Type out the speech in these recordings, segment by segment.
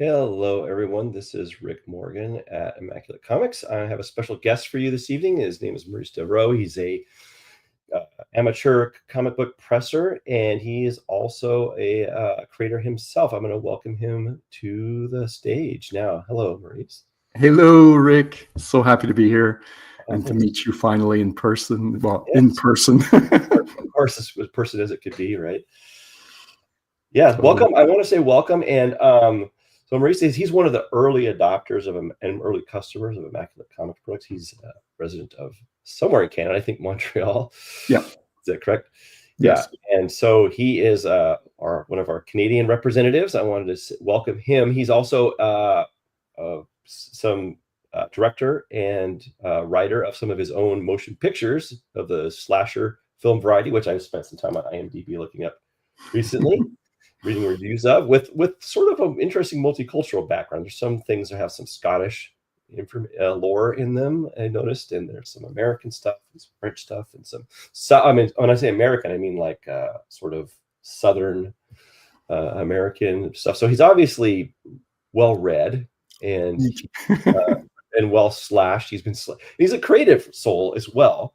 Hello, everyone. This is Rick Morgan at Immaculate Comics. I have a special guest for you this evening. His name is Maurice Devereaux. He's a amateur comic book presser, and he is also a creator himself. I'm going to welcome him to the stage now. Hello, Maurice. Hello, Rick. So happy to be here and to Thanks. meet you finally in person. Well, Yes. in person. Of course, as person as it could be, right? Yeah, welcome. I want to say welcome. And so Maurice says he's one of the early adopters and early customers of Immaculate Comics products. He's a resident of somewhere in Canada, I think Montreal. Yeah. Is that correct? Yes. Yeah. And so he is one of our Canadian representatives. I wanted to welcome him. He's also some director and writer of some of his own motion pictures of the slasher film variety, which I've spent some time on IMDb looking up recently. Reading reviews of with sort of an interesting multicultural background. There's some things that have some Scottish lore in them, I noticed, and there's some American stuff and some French stuff and I mean, when I say American, I mean like sort of Southern American stuff. So he's obviously well read and well slashed. He's a creative soul as well.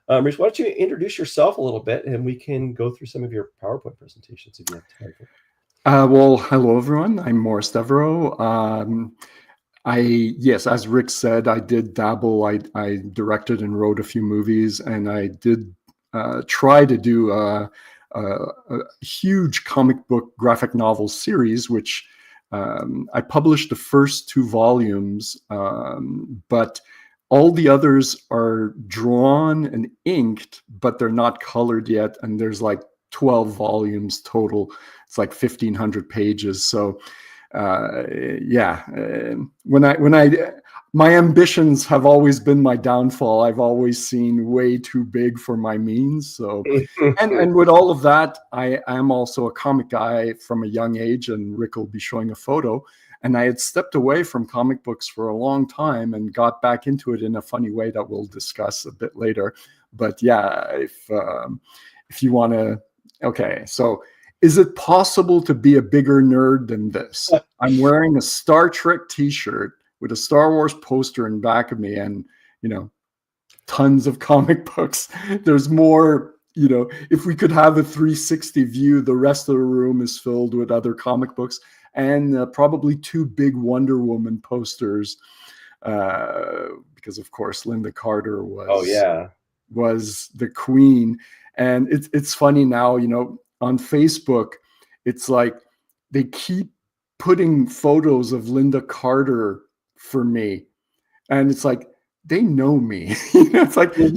Rich, why don't you introduce yourself a little bit, and we can go through some of your PowerPoint presentations if you have time. Well, hello, everyone. I'm Maurice Devereaux. Yes, as Rick said, I did dabble. I directed and wrote a few movies, and I did try to do a huge comic book graphic novel series, which I published the first 2 volumes, but all the others are drawn and inked, but they're not colored yet. And there's like 12 volumes total. It's like 1,500 pages. So, my ambitions have always been my downfall. I've always seen way too big for my means. So, and with all of that, I am also a comic guy from a young age, and Rick will be showing a photo. And I had stepped away from comic books for a long time and got back into it in a funny way that we'll discuss a bit later. But yeah, if you want to, okay. So is it possible to be a bigger nerd than this? I'm wearing a Star Trek t-shirt with a Star Wars poster in back of me and, tons of comic books. There's more, if we could have a 360 view, the rest of the room is filled with other comic books. And probably 2 big Wonder Woman posters, because of course Linda Carter was the queen. And it's funny now, on Facebook, it's like they keep putting photos of Linda Carter for me, and it's like they know me. It's like they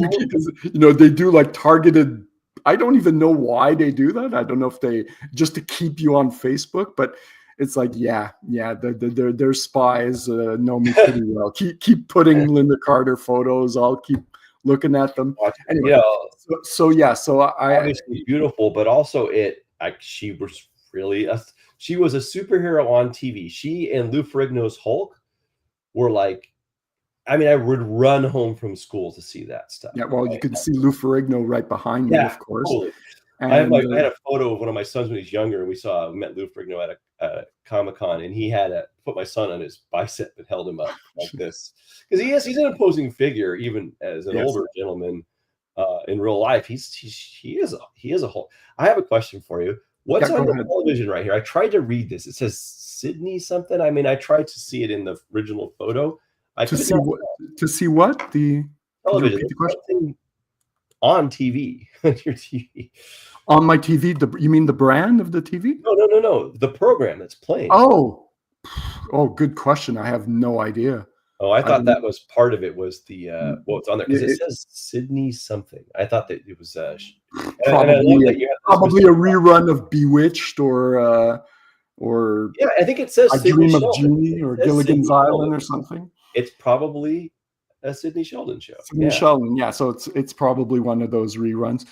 do like targeted. I don't even know why they do that. I don't know if they just to keep you on Facebook, but. It's like, their spies know me pretty well. Keep putting Linda Carter photos. I'll keep looking at them. Anyway, so obviously beautiful, but also she was really she was a superhero on TV. She and Lou Ferrigno's Hulk were like, I mean, I would run home from school to see that stuff. Yeah, well, you can see Lou Ferrigno right behind me, of course. Totally. And I had a photo of one of my sons when he was younger, and we met Lou Ferrigno at a Comic-Con, and he had put my son on his bicep and held him up like this because he's an imposing figure even as an older gentleman in real life. He is a whole. I have a question for you. What's on the television right here? I tried to read this. It says Sydney something. I mean, I tried to see it in the original photo. To see what the television on TV on your TV. On my TV, you mean the brand of the TV? No. The program that's playing. Oh, good question. I have no idea. Oh, I thought that was part of it. Was the what's on there because it says Sydney something. I thought that it was probably a rerun of Bewitched or yeah, I think it says I Dream of Jeannie or Gilligan's Island or something. It's probably a Sidney Sheldon show. Sheldon, yeah. So it's probably one of those reruns.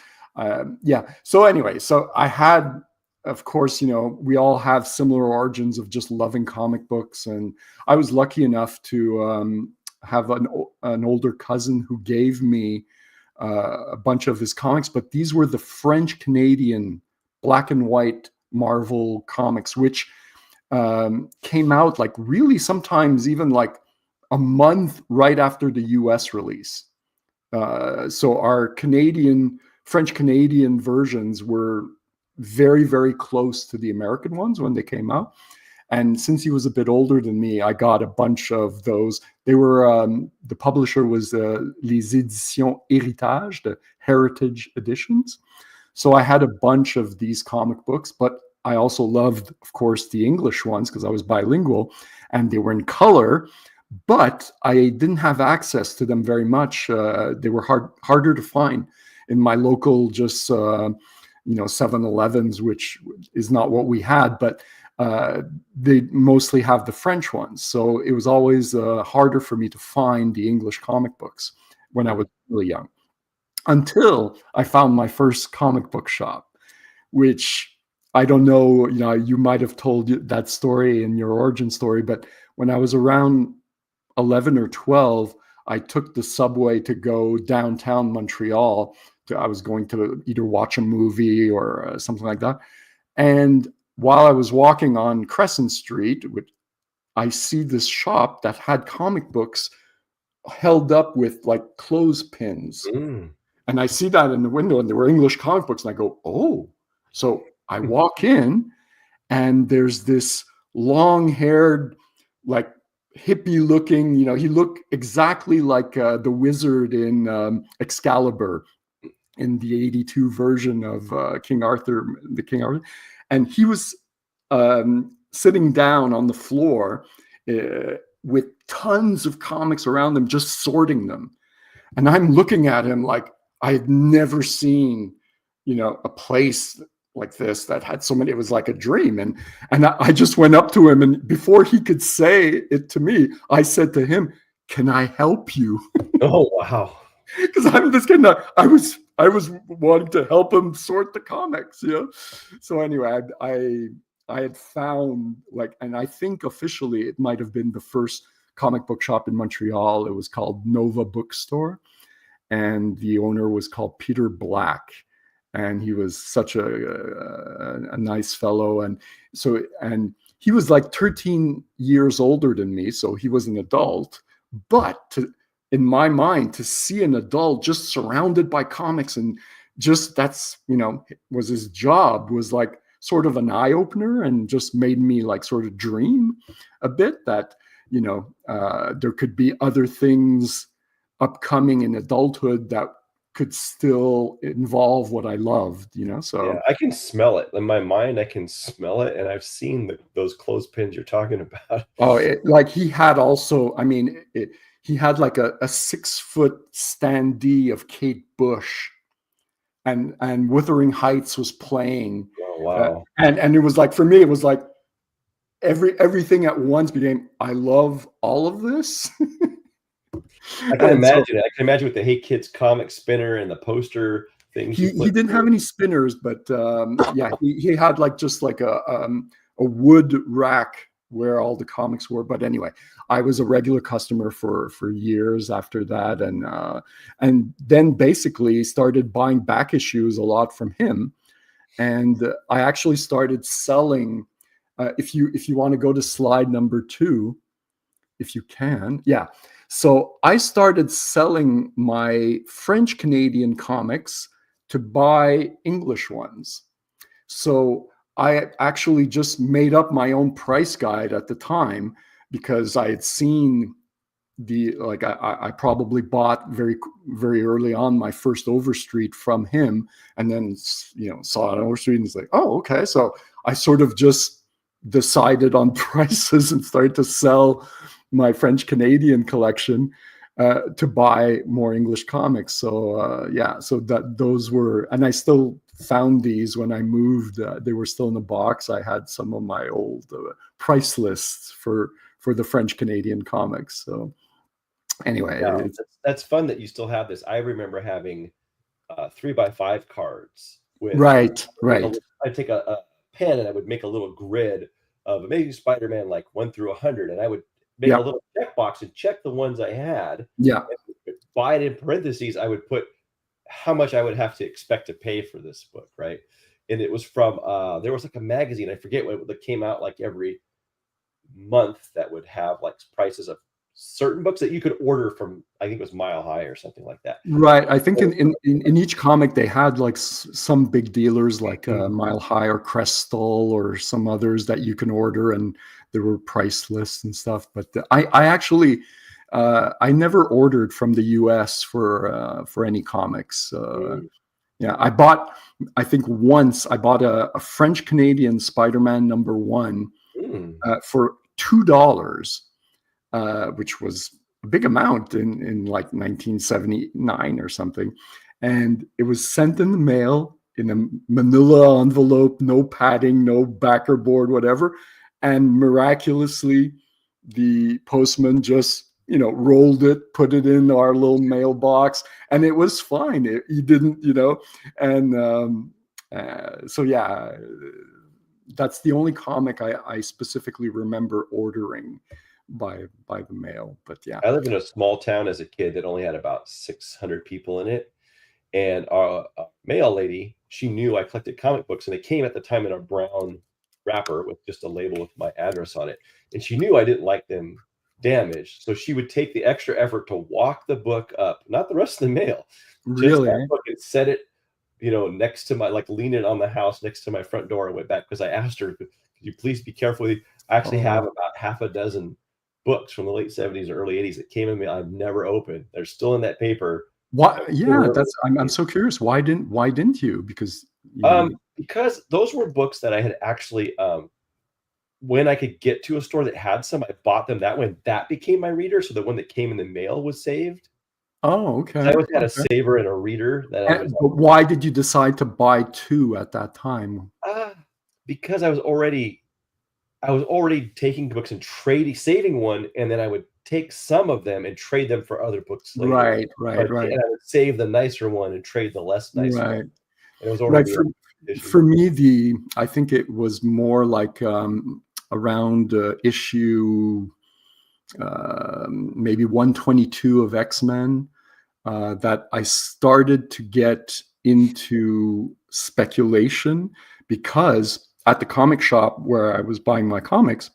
So anyway, so I had, of course, we all have similar origins of just loving comic books. And I was lucky enough to have an older cousin who gave me a bunch of his comics, but these were the French-Canadian black and white Marvel comics, which came out like really sometimes even like a month right after the US release. So our French Canadian versions were very, very close to the American ones when they came out. And since he was a bit older than me, I got a bunch of those. They were, the publisher was Les Éditions Héritage, the Heritage Editions. So I had a bunch of these comic books, but I also loved, of course, the English ones because I was bilingual and they were in color, but I didn't have access to them very much. They were harder to find in my local, just, 7-Elevens, which is not what we had, but they mostly have the French ones. So it was always harder for me to find the English comic books when I was really young, until I found my first comic book shop, which I don't know, you might have told that story in your origin story, but when I was around 11 or 12, I took the subway to go downtown Montreal. I was going to either watch a movie or something like that. And while I was walking on Crescent Street, I see this shop that had comic books held up with like clothespins. Mm. And I see that in the window, and there were English comic books. And I go, oh. So I walk in, and there's this long-haired, like hippie-looking, he looked exactly like the wizard in Excalibur in the 82 version of King Arthur. And he was sitting down on the floor with tons of comics around him, just sorting them. And I'm looking at him like I had never seen, a place like this that had so many. It was like a dream. And I just went up to him, and before he could say it to me, I said to him, "Can I help you?" Oh, wow. Because I'm just kidding. I was wanting to help him sort the comics, So anyway, I had found, like, and I think officially it might have been the first comic book shop in Montreal. It was called Nova Bookstore, and the owner was called Peter Black, and he was such a nice fellow. And he was like 13 years older than me, so he was an adult. But in my mind, to see an adult just surrounded by comics, and just that's, was his job, was like sort of an eye-opener, and just made me like sort of dream a bit that, there could be other things upcoming in adulthood that could still involve what I loved, so. Yeah, I can smell it in my mind. I can smell it, and I've seen those clothespins you're talking about. Oh, like he had also, he had like a 6-foot standee of Kate Bush, and Wuthering Heights was playing. Oh, wow. And it was like, for me, it was like everything at once became, I love all of this. I can imagine it. I can imagine with the Hey Kids comic spinner and the poster things. He didn't have any spinners, but yeah, he had like just like a wood rack where all the comics were. But anyway, I was a regular customer for years after that, and then basically started buying back issues a lot from him. And I actually started selling. If you want to go to slide number 2, if you can, yeah. So I started selling my French Canadian comics to buy English ones. So I actually just made up my own price guide at the time, because I had seen I probably bought very, very early on my first Overstreet from him, and then, saw an Overstreet and was like, oh, okay. So I sort of just decided on prices and started to sell my French Canadian collection to buy more English comics. So yeah, so those were, and I still found these when I moved. They were still in the box. I had some of my old price lists for the French Canadian comics. So anyway, yeah, that's fun that you still have this. I remember having 3x5 cards with right. I'd take a pen and I would make a little grid of Amazing Spider-Man, like 1 through 100, and I would make a little checkbox and check the ones I had. Yeah. By it in parentheses, I would put how much I would have to expect to pay for this book, right? And it was from there was like a magazine, I forget what, that came out like every month that would have like prices of certain books that you could order from, I think it was Mile High or something like that. Right. I think in each comic they had like some big dealers like Mile High or Crystal or some others that you can order, and there were price lists and stuff. But I actually I never ordered from the U.S. for any comics. Yeah, I think once I bought a French Canadian Spider-Man #1 for $2, which was a big amount in like 1979 or something. And it was sent in the mail in a manila envelope, no padding, no backer board, whatever. And miraculously, the postman just, rolled it, put it in our little mailbox, and it was fine. He didn't, and so yeah, that's the only comic I specifically remember ordering by the mail. But yeah, I lived in a small town as a kid that only had about 600 people in it, and our mail lady, she knew I collected comic books, and they came at the time in a brown wrapper with just a label with my address on it, and she knew I didn't like them damaged, so she would take the extra effort to walk the book up, not the rest of the mail, just really. that book, and set it, next to my, like, lean it on the house next to my front door. I went back because I asked her, could you please be careful? I actually have about half a dozen books from the late 70s or early 80s that came in me I've never opened. They're still in that paper. Why? Yeah, I'm so curious. Why didn't you? Because because those were books that I had actually when I could get to a store that had some, I bought them that way. That became my reader. So the one that came in the mail was saved. Oh, okay. I always had a saver and a reader that I was. But why did you decide to buy 2 at that time? Because I was already taking books and saving one, and then I would take some of them and trade them for other books later. Right. And I would save the nicer one and trade the less nice one. And it was already for me, I think it was more like around issue maybe 122 of X-Men that I started to get into speculation, because at the comic shop where I was buying my comics,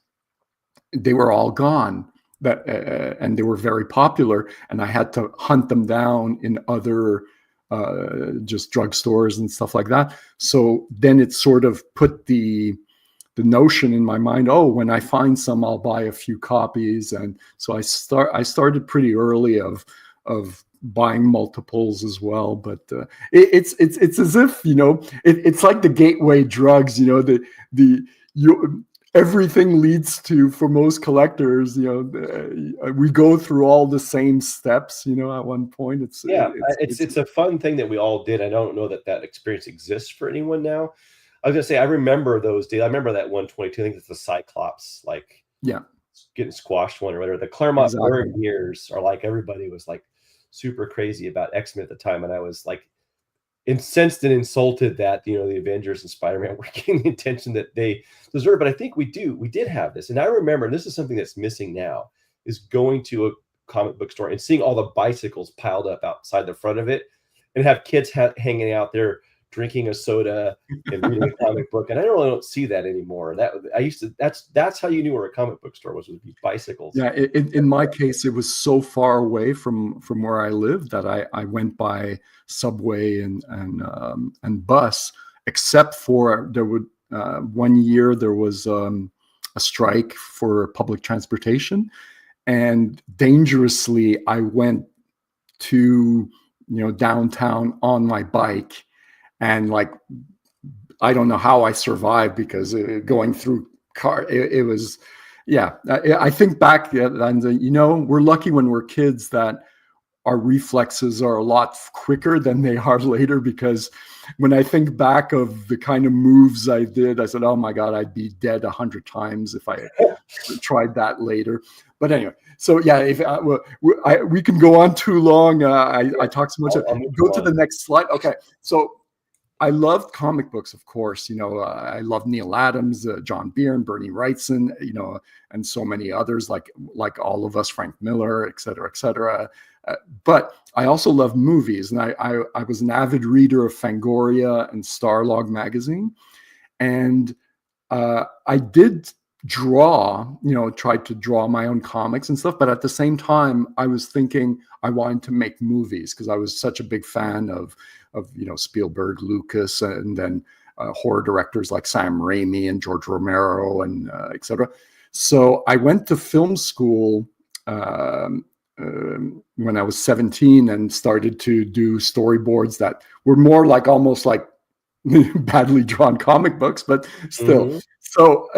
they were all gone. And they were very popular, and I had to hunt them down in other just drugstores and stuff like that. So then it sort of put the notion in my mind, oh, when I find some, I'll buy a few copies. And so I started pretty early of buying multiples as well. But it's as if, it's like the gateway drugs, everything leads to, for most collectors, we go through all the same steps, at one point. It's a fun thing that we all did. I don't know that experience exists for anyone now. I was gonna say, I remember those days. I remember that 122. I think it's the Cyclops, like, getting squashed one or whatever. The Claremont Bird years are like, everybody was like super crazy about X-Men at the time, and I was like incensed and insulted that the Avengers and Spider-Man were getting the attention that they deserve. But I think we did have this, and I remember, and this is something that's missing now, is going to a comic book store and seeing all the bicycles piled up outside the front of it, and have kids hanging out there drinking a soda and reading a comic book. And I don't see that anymore. That's how you knew where a comic book store was, would be bicycles. Yeah, in my case, it was so far away from where I lived that I went by subway and bus, except for there would 1 year there was a strike for public transportation, and dangerously I went to downtown on my bike. And like, I don't know how I survived, because going through car, it was, yeah. I think back, and we're lucky when we're kids that our reflexes are a lot quicker than they are later, because when I think back of the kind of moves I did, I said, oh my God, I'd be dead 100 times if I tried that later. But anyway, so yeah, if we can go on too long. I talk so much. Go to the next slide. Okay, so I loved comic books, of course. I love Neil Adams, John Byrne, Bernie Wrightson, and so many others, like all of us, Frank Miller, et cetera, et cetera. But I also love movies, and I was an avid reader of Fangoria and Starlog magazine, and I did tried to draw my own comics and stuff. But at the same time, I was thinking I wanted to make movies because I was such a big fan of Spielberg, Lucas, and then horror directors like Sam Raimi and George Romero and etc. So I went to film school when I was 17 and started to do storyboards that were more like almost like badly drawn comic books, but still. Mhm. So,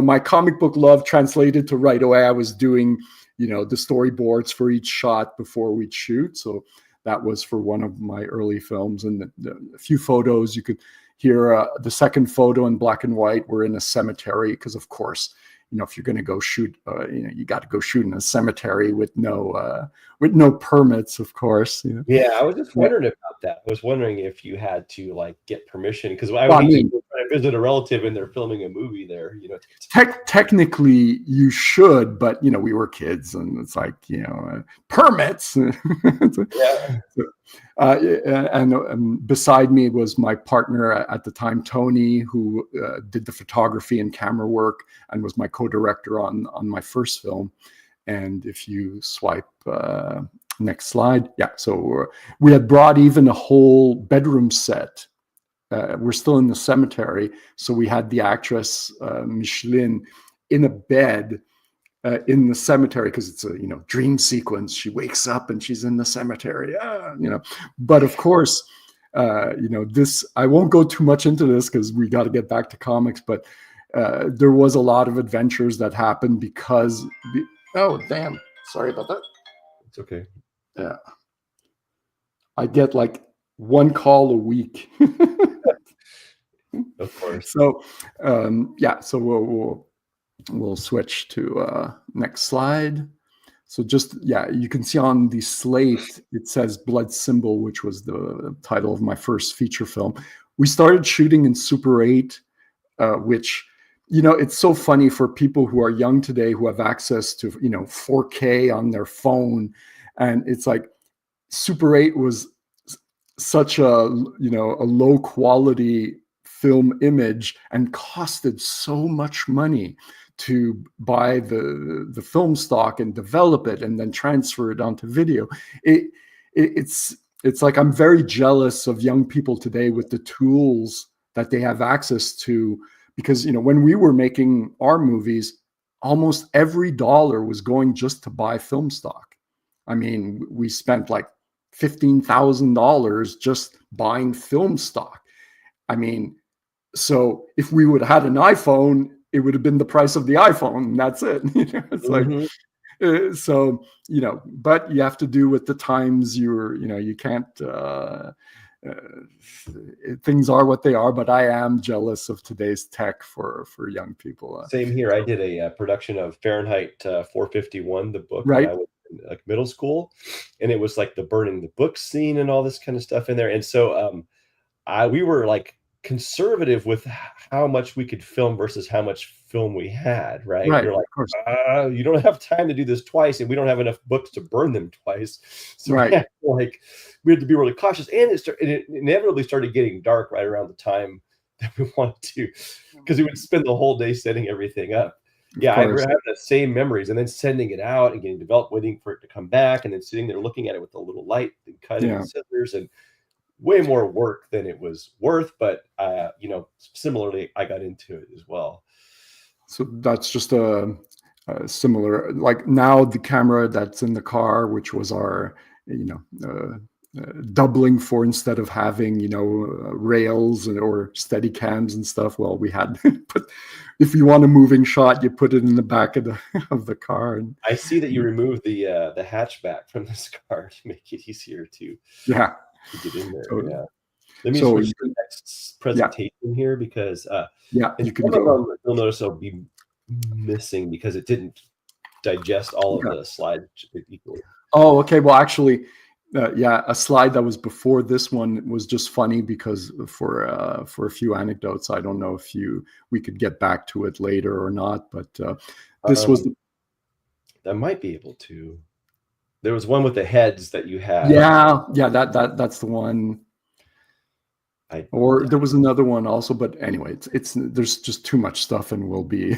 my comic book love translated to right away. I was doing, the storyboards for each shot before we'd shoot. So that was for one of my early films. And a few photos, you could hear the second photo in black and white. We're in a cemetery because, of course, if you're going to go shoot, you got to go shoot in a cemetery with no permits, of course. Yeah, I was just wondering about that. I was wondering if you had to like get permission because I Well, would I hate mean, to try to visit a relative and they're filming a movie there. technically you should, but we were kids and it's like permits. Yeah. And beside me was my partner at the time, Tony, who did the photography and camera work and was my co-director on my first film. And if you swipe next slide, so we had brought even a whole bedroom set. We're still in the cemetery, so we had the actress Micheline in a bed in the cemetery because it's a dream sequence. She wakes up and she's in the cemetery, But of course, this I won't go too much into this because we got to get back to comics. But there was a lot of adventures that happened because. Oh damn! Sorry about that. It's okay. Yeah, I get like one call a week. Of course. So, so we'll switch to next slide. So just, you can see on the slate, it says Blood Symbol, which was the title of my first feature film. We started shooting in Super 8, which, it's so funny for people who are young today who have access to, 4K on their phone. And it's like Super 8 was such a low quality film image and costed so much money to buy the film stock and develop it and then transfer it onto video. It's like I'm very jealous of young people today with the tools that they have access to, because when we were making our movies, almost every dollar was going just to buy film stock. I mean, we spent like $15,000 just buying film stock. I mean, so if we would have had an iPhone, it would have been the price of the iPhone, and that's it. It's like, so, but you have to do with the times you can't, things are what they are, but I am jealous of today's tech for young people. Same here. I did a production of Fahrenheit 451, the book, right. when I was in like middle school, and it was like the burning the book scene and all this kind of stuff in there. And so we were like conservative with how much we could film versus how much film we had, right? Right, You're like, you don't have time to do this twice, and we don't have enough books to burn them twice. So right. we had to be really cautious. And it inevitably started getting dark right around the time that we wanted to, because we would spend the whole day setting everything up. Yeah, I have the same memories, and then sending it out and getting developed, waiting for it to come back, and then sitting there looking at it with a little light and cutting and scissors, and way more work than it was worth. But similarly, I got into it as well. So that's just a similar, like now the camera that's in the car, which was our, doubling for, instead of having, rails or steady cams and stuff. Well, we had, but if you want a moving shot, you put it in the back of the car. And I see that you removed the hatchback from this car to make it easier to get in there. Totally. Yeah. Let me switch to the next presentation here, because you can go. You'll notice I'll be missing because it didn't digest all of the slides equally. Oh, okay. Well, actually, a slide that was before this one was just funny because for a few anecdotes. I don't know if we could get back to it later or not, but this was. I might be able to. There was one with the heads that you had. Yeah, that's the one. Or there was another one also, but anyway, it's there's just too much stuff, and we'll be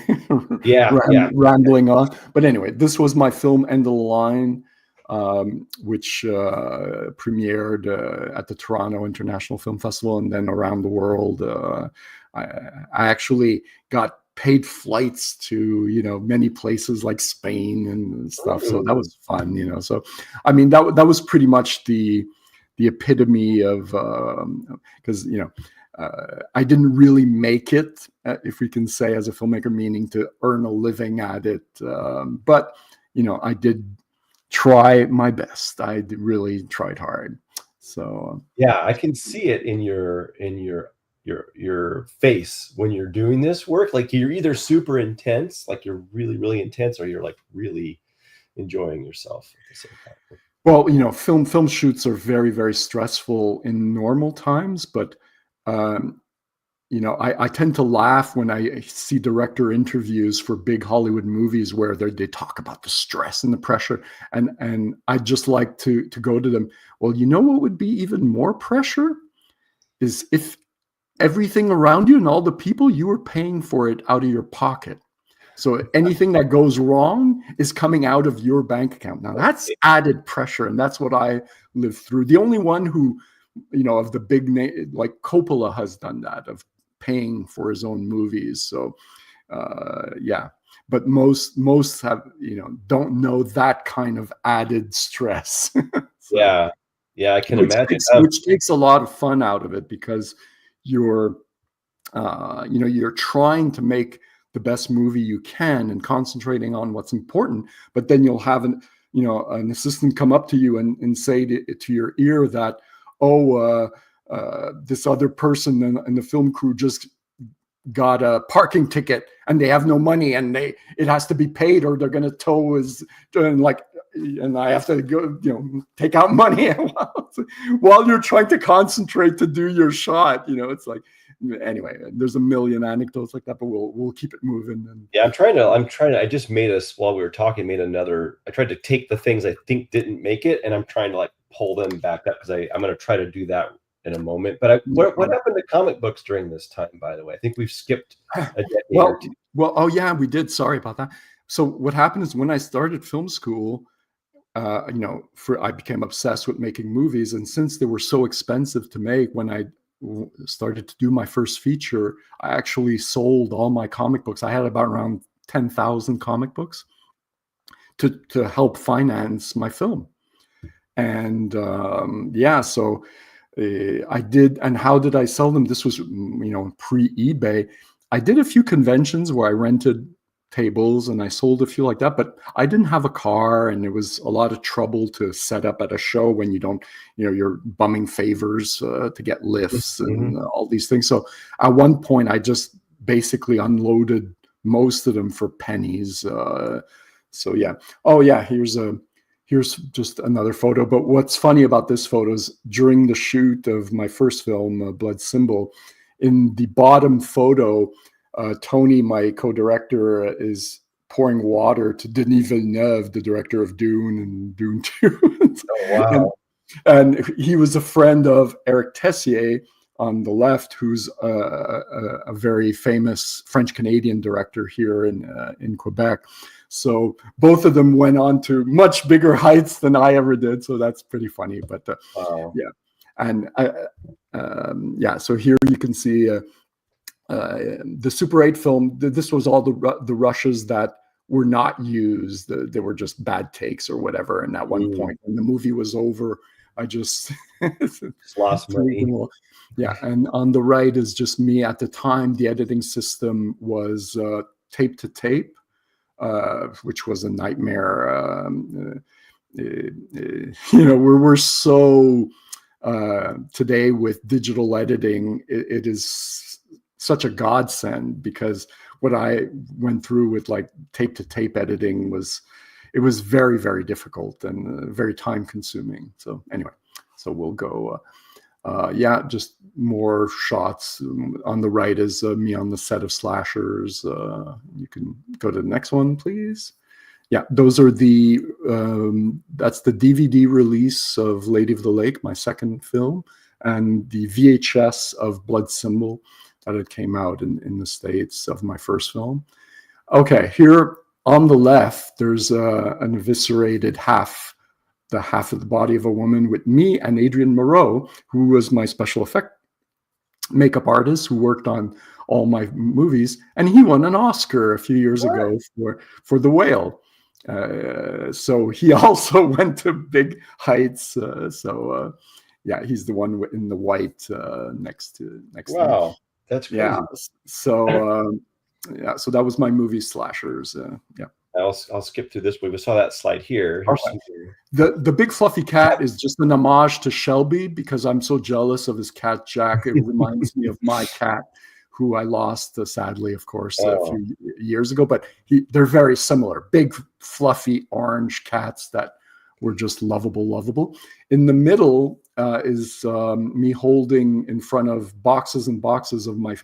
Yeah, yeah. rambling on. But anyway, this was my film End of the Line, which premiered at the Toronto International Film Festival and then around the world. I actually got paid flights to many places like Spain and stuff, so that was fun. So I mean that was pretty much the epitome of because I didn't really make it, if we can say, as a filmmaker, meaning to earn a living at it, but I did try my best. I really tried hard. So yeah, I can see it in your face when you're doing this work. Like you're either super intense, like you're really, really intense, or you're like really enjoying yourself at the same time. Well, film shoots are very, very stressful in normal times, but I tend to laugh when I see director interviews for big Hollywood movies where they talk about the stress and the pressure, and I just like to go to them. Well, what would be even more pressure is if everything around you and all the people, you were paying for it out of your pocket. So anything that goes wrong is coming out of your bank account. Now that's added pressure, and that's what I lived through. The only one who, of the big name, like Coppola, has done that, of paying for his own movies. So yeah, but most have don't know that kind of added stress. So, yeah, I can imagine. Which takes a lot of fun out of it, because you're you're trying to make the best movie you can and concentrating on what's important, but then you'll have an assistant come up to you and say to your ear that, this other person in the film crew just got a parking ticket and they have no money and it has to be paid or they're going to tow his, and I have to go, take out money while you're trying to concentrate to do your shot. It's like, anyway, there's a million anecdotes like that, but we'll keep it moving. And yeah, I'm trying to. I just made us, while we were talking, I tried to take the things I think didn't make it, and I'm trying to pull them back up, because I'm going to try to do that in a moment. But what happened to comic books during this time, by the way? I think we've skipped a decade or two. Well, oh yeah, we did. Sorry about that. So what happened is, when I started film school, I became obsessed with making movies, and since they were so expensive to make, when I started to do my first feature, I actually sold all my comic books. I had about around 10,000 comic books to help finance my film. And so I did. And how did I sell them? This was pre-eBay. I did a few conventions where I rented tables and I sold a few like that, but I didn't have a car, and it was a lot of trouble to set up at a show when you don't, you're bumming favors to get lifts and all these things. So at one point I just basically unloaded most of them for pennies. So yeah. Oh yeah, here's just another photo. But what's funny about this photo is, during the shoot of my first film, Blood Symbol, in the bottom photo, Tony, my co-director, is pouring water to Denis Villeneuve, the director of Dune and Dune 2. Oh, wow. And he was a friend of Eric Tessier on the left, who's a very famous French-Canadian director here in Quebec. So both of them went on to much bigger heights than I ever did. So that's pretty funny. But wow. Yeah. And so here you can see the Super 8 film. This was all the rushes that were not used. They were just bad takes or whatever. And at one point, when the movie was over, I just lost money. Yeah. And on the right is just me. At the time, the editing system was tape to tape, which was a nightmare. We're so today with digital editing, it is such a godsend, because what I went through with tape to tape editing was very, very difficult and very time consuming. So anyway, so we'll go, just more shots. On the right is me on the set of Slashers. You can go to the next one, please. Yeah, those are that's the DVD release of Lady of the Lake, my second film. and the VHS of Blood Symbol that had came out in the States of my first film. Okay, here on the left, there's an eviscerated the half of the body of a woman with me and Adrian Moreau, who was my special effect makeup artist who worked on all my movies, and he won an Oscar a few years ago for The Whale. So he also went to big heights. Yeah, he's the one in the white next to Wow, me. That's crazy. Yeah. So that was my movie slashers. Yeah. I'll skip through this. We saw that slide here. Okay. The big fluffy cat is just an homage to Shelby because I'm so jealous of his cat Jack. It reminds me of my cat, who I lost sadly, of course, a few years ago. But they're very similar. Big fluffy orange cats that were just lovable. In the middle is me holding in front of boxes and boxes of my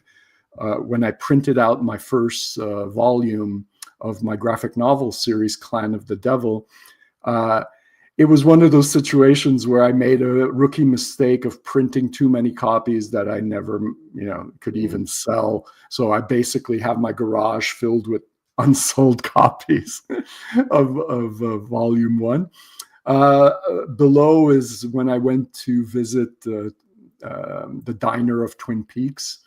when I printed out my first volume of my graphic novel series, Clan of the Devil. It was one of those situations where I made a rookie mistake of printing too many copies that I never, could even sell. So I basically have my garage filled with unsold copies of volume 1. Below is when I went to visit the diner of Twin Peaks.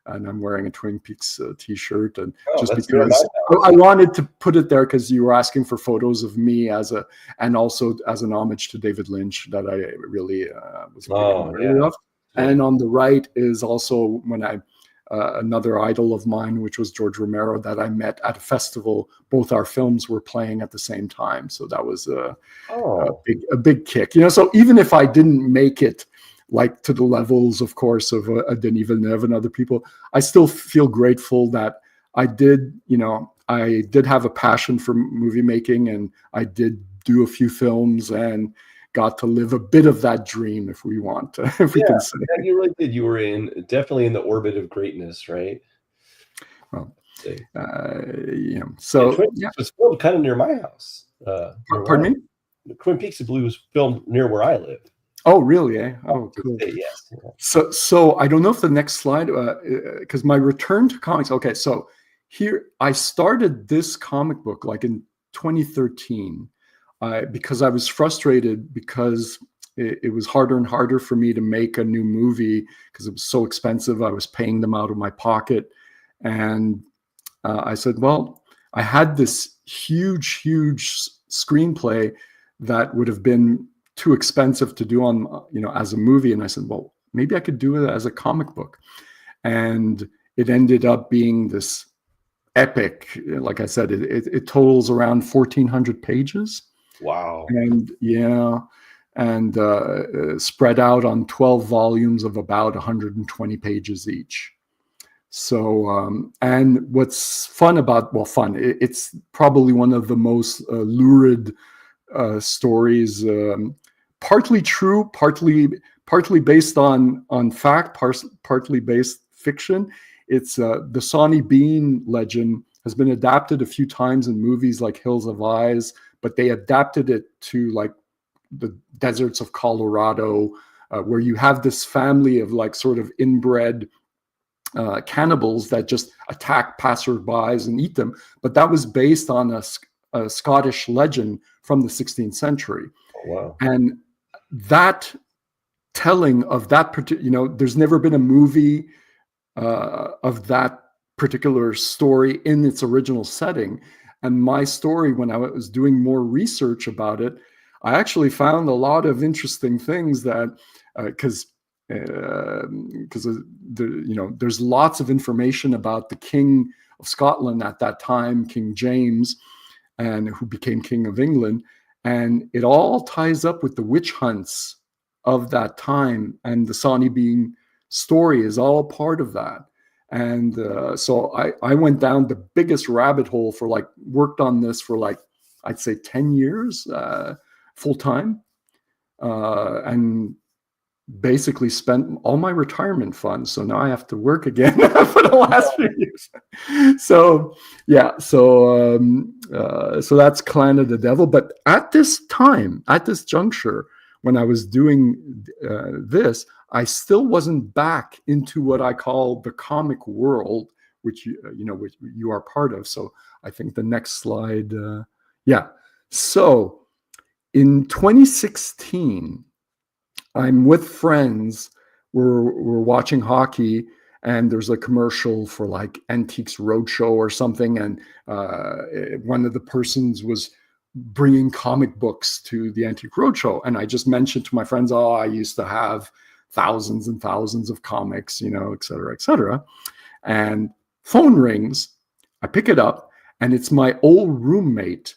And I'm wearing a Twin Peaks T-shirt, and just because I wanted to put it there because you were asking for photos of me and also as an homage to David Lynch that I really was really of. And on the right is also when another idol of mine, which was George Romero, that I met at a festival. Both our films were playing at the same time, so that was a big kick. So even if I didn't make it like to the levels, of course, of Denis Villeneuve and other people, I still feel grateful that I did have a passion for movie making, and I did do a few films and got to live a bit of that dream, if we want to, we can say. Yeah, you really did. You were definitely in the orbit of greatness, right? Well, So Twin Peaks was filmed kind of near my house. Pardon me? Twin Peaks, I believe, was filmed near where I live. Oh, really? Eh? Oh, cool. Yes. So I don't know if the next slide, because my return to comics. Okay, so here I started this comic book like in 2013 because I was frustrated because it was harder and harder for me to make a new movie because it was so expensive. I was paying them out of my pocket, and I said, well, I had this huge screenplay that would have been too expensive to do on, as a movie. And I said, well, maybe I could do it as a comic book. And it ended up being this epic. Like I said, it totals around 1,400 pages. Wow. And spread out on 12 volumes of about 120 pages each. So, and what's fun, it's probably one of the most lurid stories, partly true, partly based on fact, partly based fiction. It's the Sawney Bean legend has been adapted a few times in movies like Hills of Eyes, but they adapted it to like the deserts of Colorado, where you have this family of like sort of inbred cannibals that just attack passerbys and eat them. But that was based on a Scottish legend from the 16th century. Oh, wow. And that telling of that particular, there's never been a movie of that particular story in its original setting. And my story, when I was doing more research about it, I actually found a lot of interesting things that, because there's lots of information about the King of Scotland at that time, King James, and who became King of England. And it all ties up with the witch hunts of that time. And the Sawney Bean story is all part of that. And so I went down the biggest rabbit hole worked on this for I'd say 10 years full time. And basically spent all my retirement funds. So now I have to work again for the last few years. So that's Clan of the Devil. But at this time, at this juncture, when I was doing this, I still wasn't back into what I call the comic world, which which you are part of. So I think the next slide, yeah. So in 2016, I'm with friends. We're watching hockey, and there's a commercial for like Antiques Roadshow or something, and one of the persons was bringing comic books to the Antique Roadshow, and I just mentioned to my friends, "Oh, I used to have thousands and thousands of comics, et cetera, et cetera." And phone rings. I pick it up, and it's my old roommate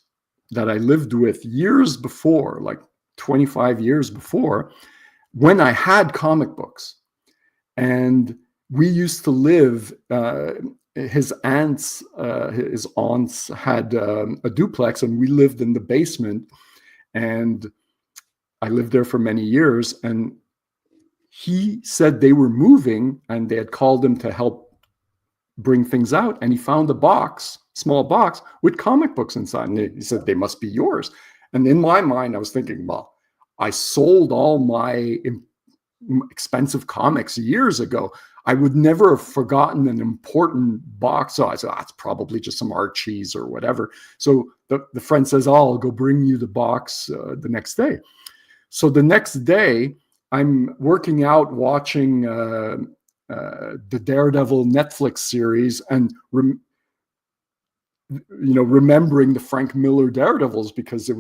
that I lived with years before, like 25 years before, when I had comic books. And we used to live, his aunts had a duplex, and we lived in the basement. And I lived there for many years. And he said they were moving, and they had called him to help bring things out. And he found a small box with comic books inside. And he said, "They must be yours." And in my mind, I was thinking, well, I sold all my expensive comics years ago. I would never have forgotten an important box. So I said, it's probably just some Archies or whatever. So the friend says, "Oh, I'll go bring you the box the next day." So the next day, I'm working out, watching the Daredevil Netflix series, and remembering the Frank Miller Daredevils, because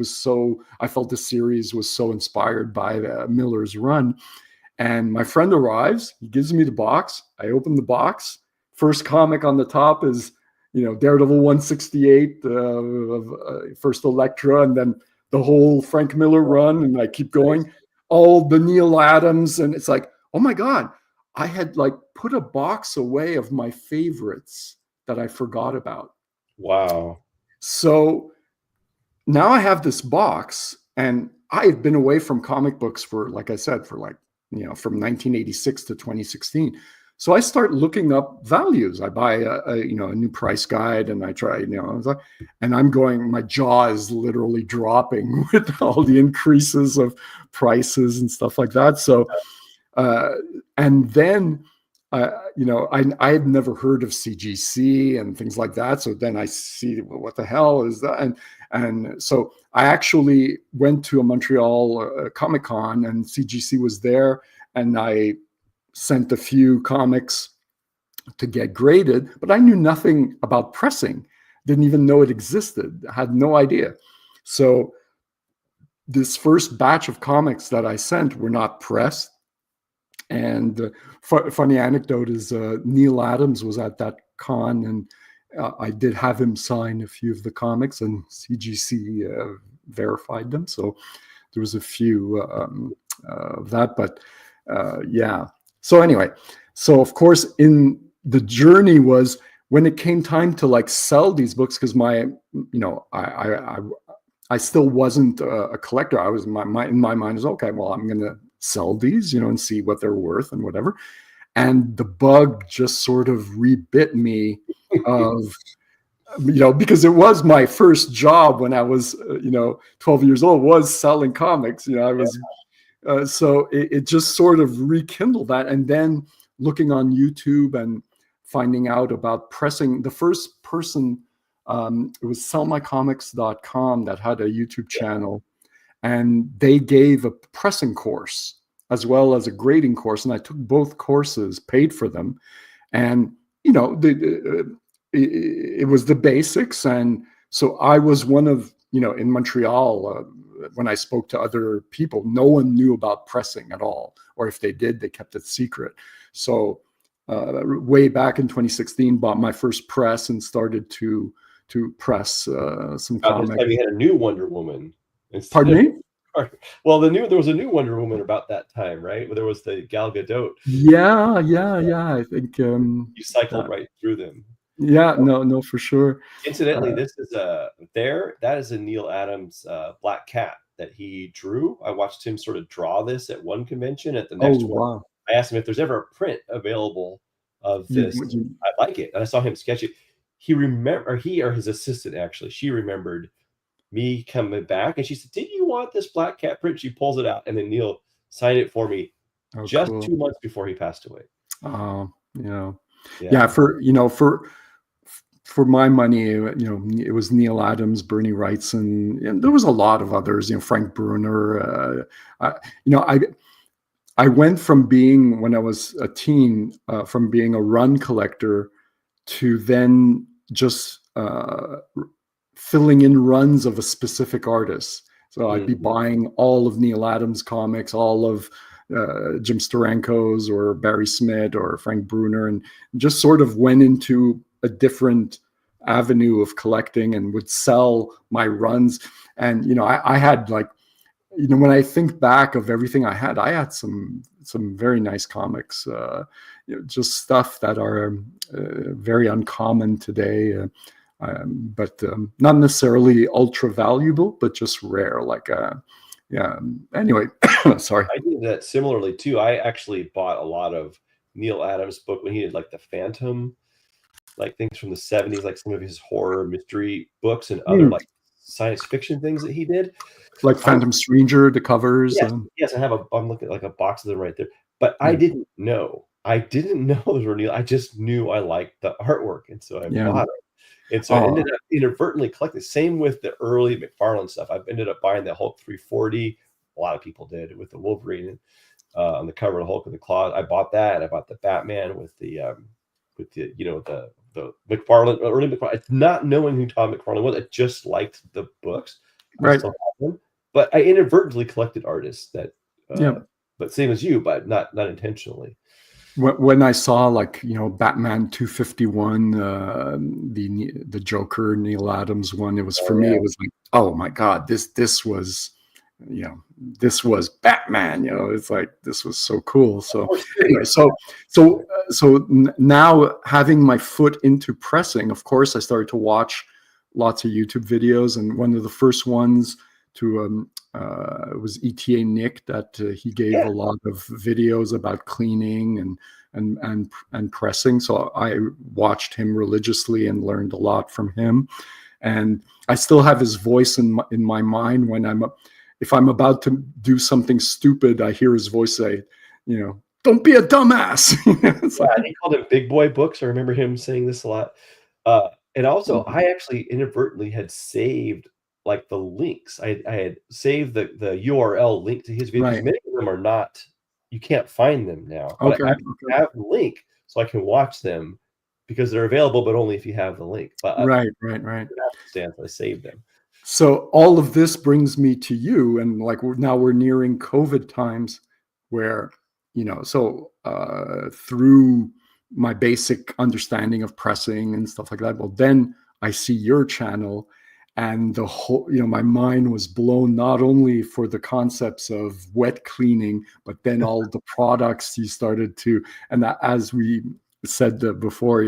I felt the series was so inspired by Miller's run. And my friend arrives, he gives me the box. I open the box. First comic on the top is, Daredevil 168, first Elektra, and then the whole Frank Miller run. And I keep going, all the Neil Adams. And it's like, oh my God, I had like put a box away of my favorites that I forgot about. Wow. So now I have this box, and I had been away from comic books for, like I said, from 1986 to 2016. So I start looking up values. I buy a new price guide, and I try, and I'm going, my jaw is literally dropping with all the increases of prices and stuff like that. So, and then, I had never heard of CGC and things like that. So then I see, well, what the hell is that? And so I actually went to a Montreal Comic Con, and CGC was there, and I sent a few comics to get graded, but I knew nothing about pressing, didn't even know it existed, had no idea. So this first batch of comics that I sent were not pressed. And funny anecdote is Neil Adams was at that con, and I did have him sign a few of the comics, and CGC verified them. So there was a few of that, but yeah. So anyway, so of course, in the journey was when it came time to like sell these books, because I still wasn't a collector. I was in my mind is, okay, well, I'm going to sell these, and see what they're worth and whatever. And the bug just sort of rebit me of, because it was my first job when I was, 12 years old, was selling comics. I was, so it just sort of rekindled that. And then looking on YouTube and finding out about pressing, the first person, it was sellmycomics.com that had a YouTube channel. And they gave a pressing course as well as a grading course. And I took both courses, paid for them. And, it was the basics. And so I was one of, in Montreal, when I spoke to other people, no one knew about pressing at all. Or if they did, they kept it secret. So way back in 2016, bought my first press and started to press some comics. This time you had a new Wonder Woman. Pardon me? Well, there was a new Wonder Woman about that time, right? There was the Gal Gadot. Yeah. I think you cycled right through them. Yeah, no, for sure. Incidentally, this is that is a Neil Adams Black Cat that he drew. I watched him sort of draw this at one convention. At the next one, wow. I asked him if there's ever a print available of this. I'd like it, and I saw him sketch it. He or his assistant, actually, she remembered me coming back, and she said, "Did you want this Black Cat print?" She pulls it out, and then Neil signed it for me Oh, just cool. 2 months before he passed away. Yeah. Yeah. Yeah, for my money, it was Neil Adams, Bernie Wrightson, and there was a lot of others, Frank Bruner. I went from being, when I was a teen, from being a run collector to then just filling in runs of a specific artist. So I'd be buying all of Neil Adams comics, all of Jim Steranko's or Barry Smith or Frank Bruner, and just sort of went into a different avenue of collecting and would sell my runs. And, I had like, when I think back of everything I had some very nice comics, just stuff that are very uncommon today. But not necessarily ultra valuable, but just rare. Yeah. Anyway, sorry. I did that similarly too. I actually bought a lot of Neil Adams book when he did like the Phantom, like things from the 70s, like some of his horror mystery books and other like science fiction things that he did. Like Phantom Stranger, the covers. Yes, I'm looking at like a box of them right there. But I didn't know. Those were Neil. I just knew I liked the artwork, and so I bought it. And so I ended up inadvertently collecting. Same with the early McFarlane stuff. I ended up buying the Hulk 340. A lot of people did with the Wolverine on the cover of the Hulk with the claws. I bought that, and I bought the Batman with the the McFarlane, early McFarlane. Not knowing who Todd McFarlane was, I just liked the books. Right. But I inadvertently collected artists that, but same as you, but not intentionally. When I saw Batman 251, the Joker Neil Adams one, it was for me. It was like, oh my God, this was Batman. It's like, this was so cool. So anyway, so now having my foot into pressing, of course, I started to watch lots of YouTube videos, and one of the first ones to was ETA Nick, that he gave a lot of videos about cleaning and pressing. So I watched him religiously and learned a lot from him. And I still have his voice in my mind when if I'm about to do something stupid, I hear his voice say, "Don't be a dumbass." He called it Big Boy Books. I remember him saying this a lot. And also, I actually inadvertently had saved like the links. I had saved the URL link to his videos. Right. Many of them are not, you can't find them now. Okay. But I have the link so I can watch them because they're available, but only if you have the link. But right. I saved them. So all of this brings me to you, and like now we're nearing COVID times, where through my basic understanding of pressing and stuff like that, well, then I see your channel, and the whole, my mind was blown, not only for the concepts of wet cleaning, but then all the products you started to, and that, as we said before,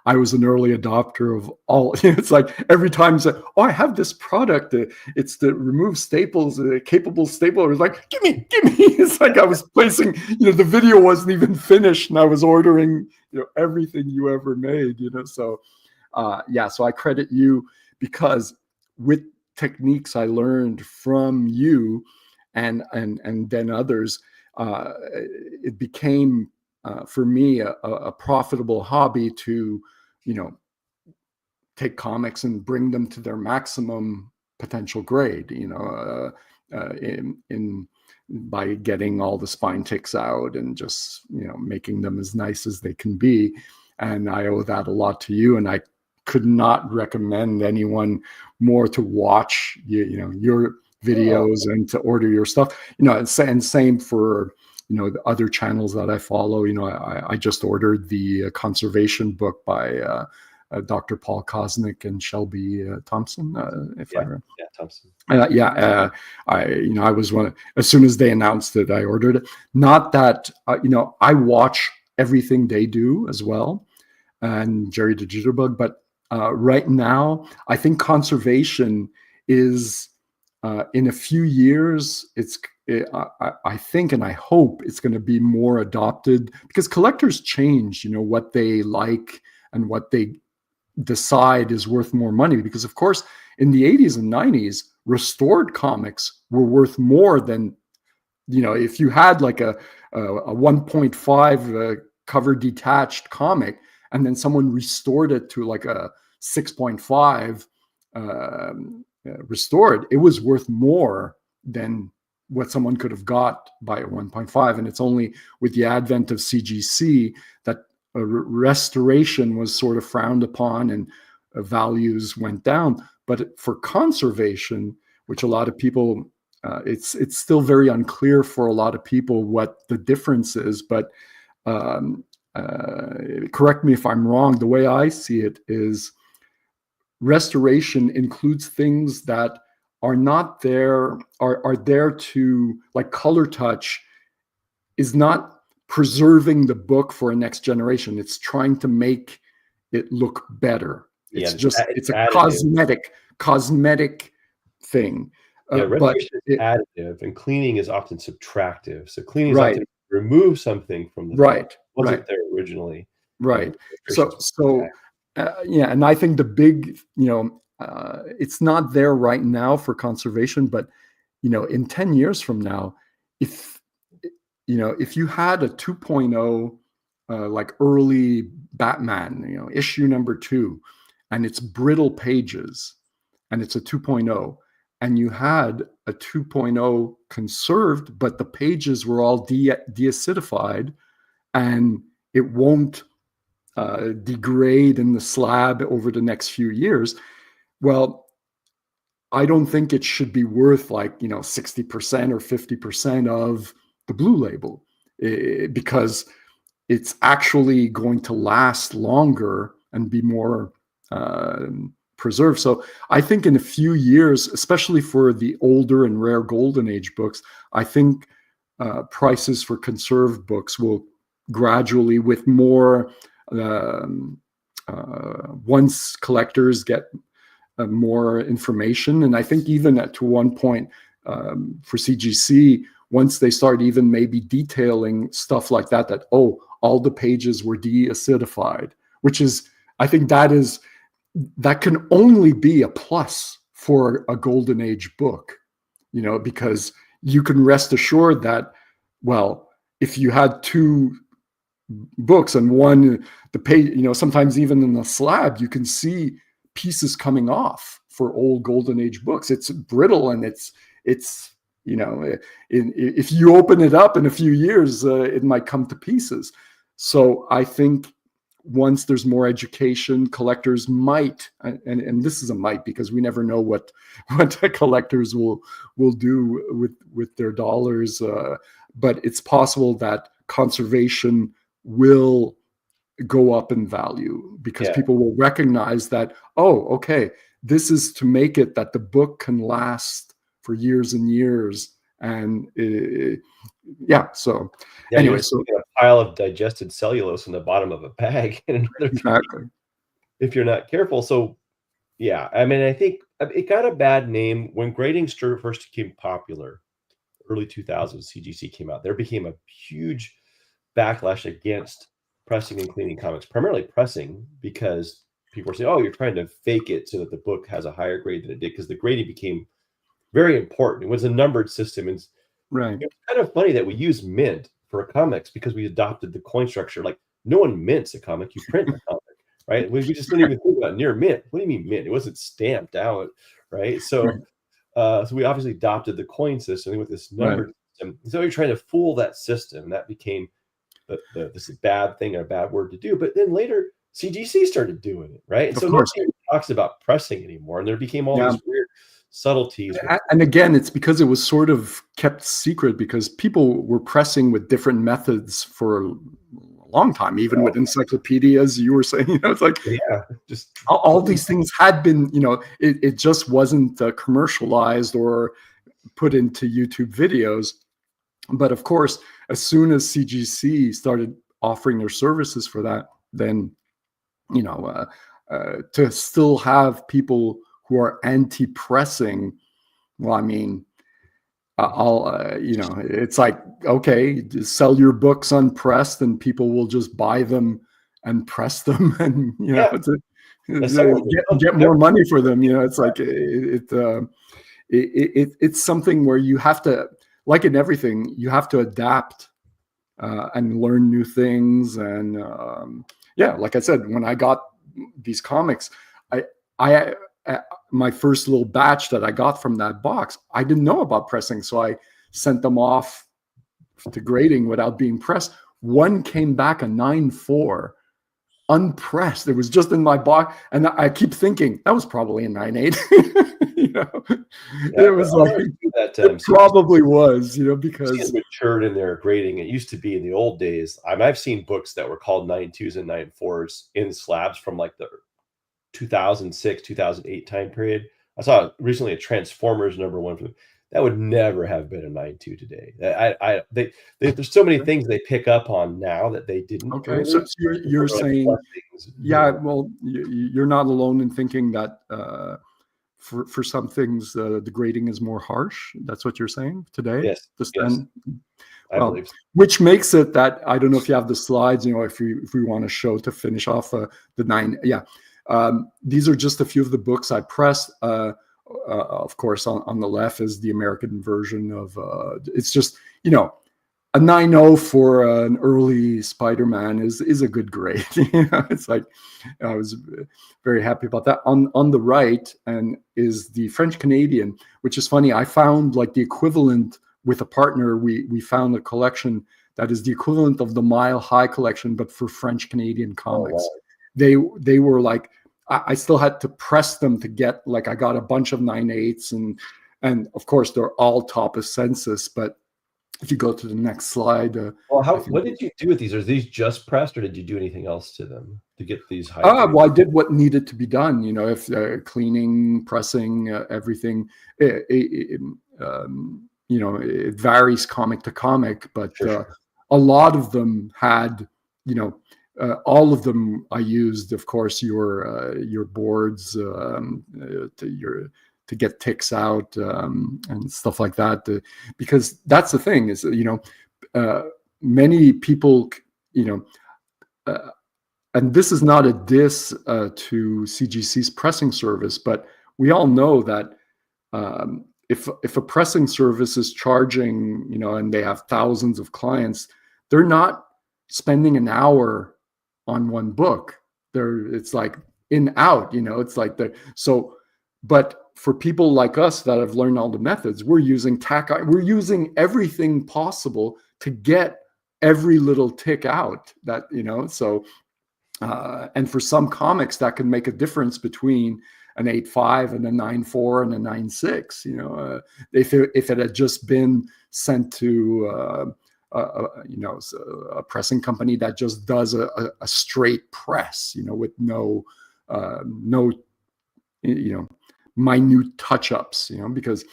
I was an early adopter of all. It's like every time I have this product, it's the remove staples, capable staple. It was like, give me. It's like I was placing, the video wasn't even finished, and I was ordering, everything you ever made, So, so I credit you, because with techniques I learned from you and then others, it became for me a profitable hobby to take comics and bring them to their maximum potential grade, in by getting all the spine ticks out and just making them as nice as they can be. And I owe that a lot to you, and I could not recommend anyone more to watch your videos and to order your stuff, and same for the other channels that I follow. I just ordered the conservation book by Dr. Paul Kosnick and Shelby Thompson, if I remember. Yeah, Thompson. I was one. As soon as they announced it, I ordered it. Not that I watch everything they do as well, and Jerry the Jitterbug, but right now, I think conservation is, in a few years, I think and I hope it's going to be more adopted, because collectors change, what they like and what they decide is worth more money, because of course in the 80s and 90s restored comics were worth more than, if you had like a 1.5 cover detached comic and then someone restored it to like a 6.5 restored, it was worth more than what someone could have got by a 1.5. And it's only with the advent of CGC that restoration was sort of frowned upon and values went down. But for conservation, which a lot of people, it's still very unclear for a lot of people what the difference is. But correct me if I'm wrong. The way I see it is restoration includes things that are not there, are there to, like color touch is not preserving the book for a next generation. It's trying to make it look better. It's it's a additive. cosmetic thing. Restoration is additive, and cleaning is often subtractive. So cleaning is right. often remove something from the book. Wasn't there originally. Right. Yeah, and I think the big, it's not there right now for conservation, but in 10 years from now, if you had a 2.0 like early Batman, issue number 2, and it's brittle pages, and it's a 2.0, and you had a 2.0 conserved, but the pages were all deacidified, and it won't degrade in the slab over the next few years. Well, I don't think it should be worth 60% or 50% of the blue label, because it's actually going to last longer and be more preserved. So I think in a few years, especially for the older and rare golden age books, I think prices for conserved books will gradually, with more once collectors get more information. And I think even to one point for CGC, once they start even maybe detailing stuff like that, all the pages were deacidified, which is, I think that can only be a plus for a golden age book, because you can rest assured that, well, if you had 2 books and one, the page, sometimes even in the slab, you can see pieces coming off for old golden age books. It's brittle, and it's if you open it up in a few years, it might come to pieces. So I think once there's more education, collectors might, and this is a might, because we never know what collectors will do with their dollars, but it's possible that conservation will go up in value, because people will recognize that, okay, this is to make it that the book can last for years and years. And anyway, so a pile of digested cellulose in the bottom of a bag in another exactly. If you're not careful. So I mean, I think it got a bad name when grading first became popular. Early 2000s, CGC came out. There became a huge backlash against pressing and cleaning comics, primarily pressing, because people were saying, "Oh, you're trying to fake it so that the book has a higher grade than it did," because the grading became very important. It was a numbered system, and right. It's kind of funny that we use mint for comics because we adopted the coin structure. Like, no one mints a comic; you print a comic, right? We just didn't even think about near mint. What do you mean mint? It wasn't stamped out, right? So. Right. So we obviously adopted the coin system with this numbered system. So you're trying to fool that system. That became this bad thing, a bad word to do. But then later, CGC started doing it, right? And so nobody talks about pressing anymore, and there became all these weird subtleties. And again, it's because it was sort of kept secret, because people were pressing with different methods for a long time, even with encyclopedias. You were saying, it's like, just all these things had been, it just wasn't commercialized or put into YouTube videos. But of course, as soon as CGC started offering their services for that, then, to still have people who are anti-pressing, well, I mean, it's like, okay, sell your books unpressed and people will just buy them and press them. And, Get more money for them. It's like it's something where you have to, like in everything, you have to adapt and learn new things. And like I said, when I got these comics, I my first little batch that I got from that box, I didn't know about pressing, so I sent them off to grading without being pressed. One came back a 9.4, unpressed. It was just in my box, and I keep thinking that was probably a 9.8. It was like that, it probably was, because it's matured in their grading. It used to be in the old days. I've seen books that were called 9.2s and 9.4s in slabs from like the 2006, 2008 time period. I saw recently a Transformers #1 from that would never have been a 9.2 today. There's so many things they pick up on now that they didn't. Okay, earlier. so you're saying, well, you're not alone in thinking that for some things the grading is more harsh. That's what you're saying today. Yes. I believe so. Which makes it that, I don't know if you have the slides. If we want to show to finish off the 9. Yeah. These are just a few of the books I pressed. Of course, on the left is the American version of. It's just a 9.0 for an early Spider-Man is a good grade. It's like I was very happy about that. On the right and is the French Canadian, which is funny. I found like the equivalent with a partner. We found a collection that is the equivalent of the Mile High collection, but for French Canadian comics. Oh, wow. They were like, I still had to press them to get, like, I got a bunch of 9.8s and of course they're all top of census. But if you go to the next slide. What did you do with these? Are these just pressed, or did you do anything else to them to get these high? Well, I did what needed to be done. If cleaning, pressing, everything. It varies comic to comic, but sure. A lot of them had, all of them I used, of course, your boards to get ticks out and stuff like that, because that's the thing is, many people, and this is not a diss to CGC's pressing service, but we all know that if a pressing service is charging, and they have thousands of clients, they're not spending an hour on one book. It's like in out, it's like but for people like us that have learned all the methods, we're using we're using everything possible to get every little tick out that, and for some comics that can make a difference between an 8.5 and a 9.4 and a 9.6, if it had just been sent to, a pressing company that just does a straight press, with no minute touch-ups, because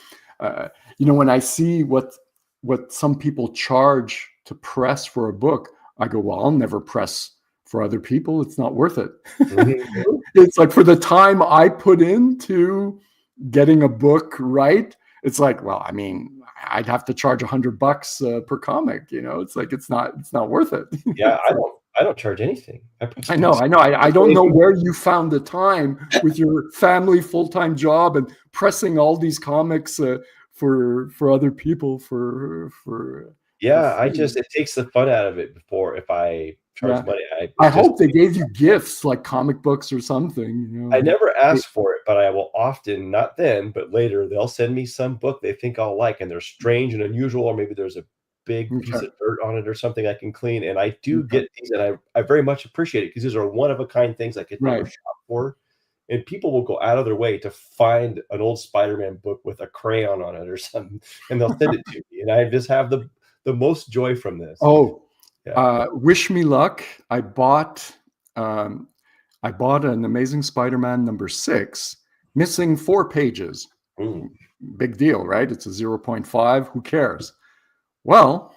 when I see what some people charge to press for a book, I go, well, I'll never press for other people. It's not worth it. Mm-hmm. It's like, for the time I put into getting a book right, it's like, well, I mean, I'd have to charge $100 per comic. It's like, it's not worth it. Yeah, I don't charge anything. I know. I don't know where you found the time with your family full-time job and pressing all these comics for other people for. Yeah, it takes the fun out of it. Before, if I charge money, I hope they gave you gifts like comic books or something. I never ask for it, but I will often, not then, but later, they'll send me some book they think I'll like, and they're strange and unusual, or maybe there's a big piece of dirt on it or something I can clean. And I do get these, and I very much appreciate it, because these are one-of-a-kind things I could never shop for. And people will go out of their way to find an old Spider-Man book with a crayon on it or something, and they'll send it to me. And I just have the most joy from this. Wish me luck. I bought an Amazing Spider-Man #6, missing 4 pages. Big deal, right? It's a 0.5. Who cares? Well,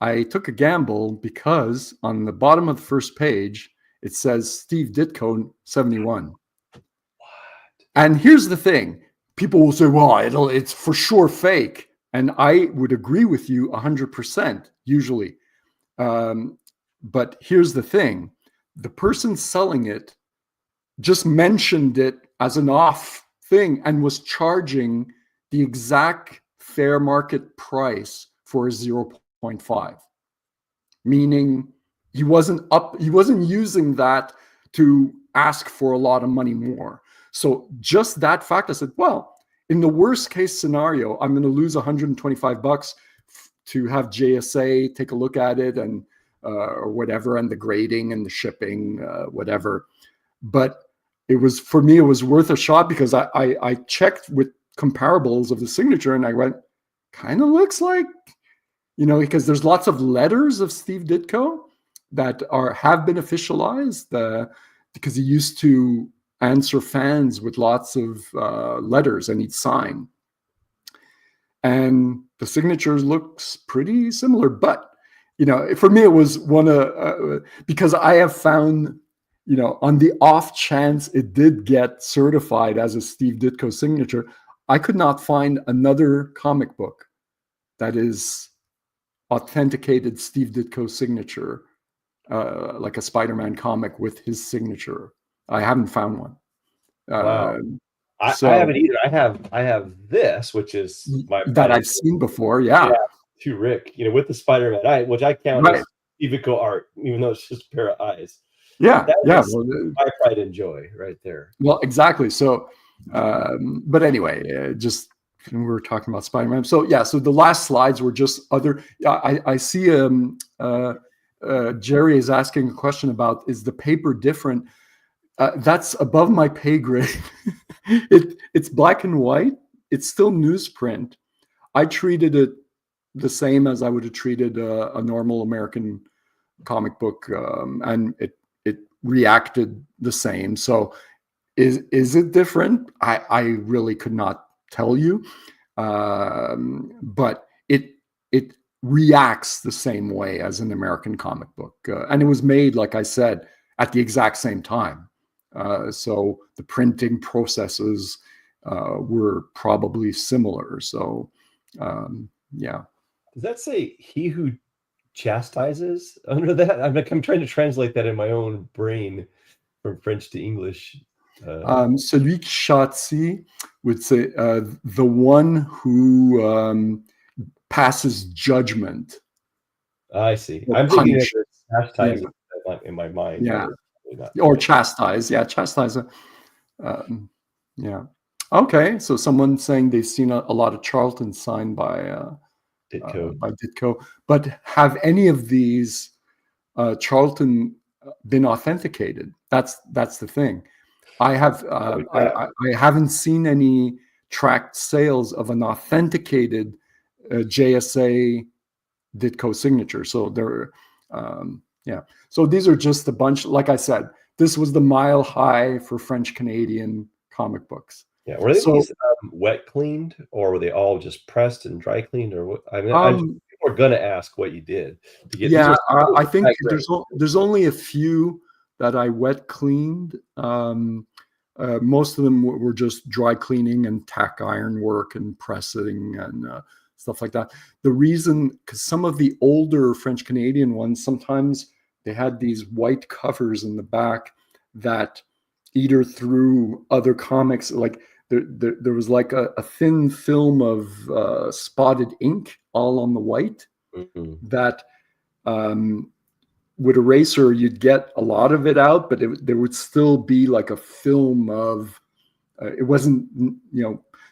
I took a gamble, because on the bottom of the first page, it says Steve Ditko 71. What? And here's the thing. People will say, well, it's for sure fake. And I would agree with you 100%, usually. But here's the thing. The person selling it just mentioned it as an off thing and was charging the exact fair market price for a 0.5, meaning he wasn't using that to ask for a lot of money more. So just that fact, I said, well, in the worst case scenario, I'm going to lose $125 to have JSA take a look at it and or whatever, and the grading and the shipping, whatever. But it was, for me, it was worth a shot because I checked with comparables of the signature and I went, kind of looks like, because there's lots of letters of Steve Ditko that have been officialized because he used to answer fans with lots of letters and he'd sign. And the signature looks pretty similar, but for me it was because I have found, on the off chance it did get certified as a Steve Ditko signature, I could not find another comic book that is authenticated Steve Ditko signature, like a Spider-Man comic with his signature. I haven't found one. Wow. I haven't either. I have this, which is that I've seen before. Yeah. To Rick, with the Spider-Man eye, which I count as Steve Ditko art, even though it's just a pair of eyes. Yeah. Well, my pride and joy right there. Well, exactly. So, but anyway, just we were talking about Spider-Man. So yeah. So the last slides were just other. I see. Jerry is asking a question about, is the paper different? That's above my pay grade. It's black and white. It's still newsprint. I treated it the same as I would have treated a normal American comic book, and it reacted the same. So is it different? I really could not tell you, but it reacts the same way as an American comic book, and it was made, like I said, at the exact same time. So the printing processes were probably similar. So yeah. Does that say "he who chastises" under that? I'm trying to translate that in my own brain from French to English. Celui qui châtie would say the one who passes judgment. I see. I'm thinking of chastise in my mind. Yeah. Or chastise. Yeah, chastise. Yeah. Okay. So someone's saying they've seen a lot of Charlton signed by Ditko. But have any of these Charlton been authenticated? That's the thing. I haven't seen any tracked sales of an authenticated JSA Ditko signature. So there, yeah. So these are just a bunch. Like I said, this was the mile high for French Canadian comic books. Yeah. Were these wet cleaned, or were they all just pressed and dry cleaned, or what? I mean, people are going to ask what you did to get. Yeah, I think there's only a few that I wet cleaned. Most of them were just dry cleaning and tack iron work and pressing and stuff like that. The reason, because some of the older French Canadian ones, sometimes they had these white covers in the back that either through other comics, like there was like a thin film of spotted ink all on the white, that with eraser you'd get a lot of it out, but there would still be like a film of it wasn't,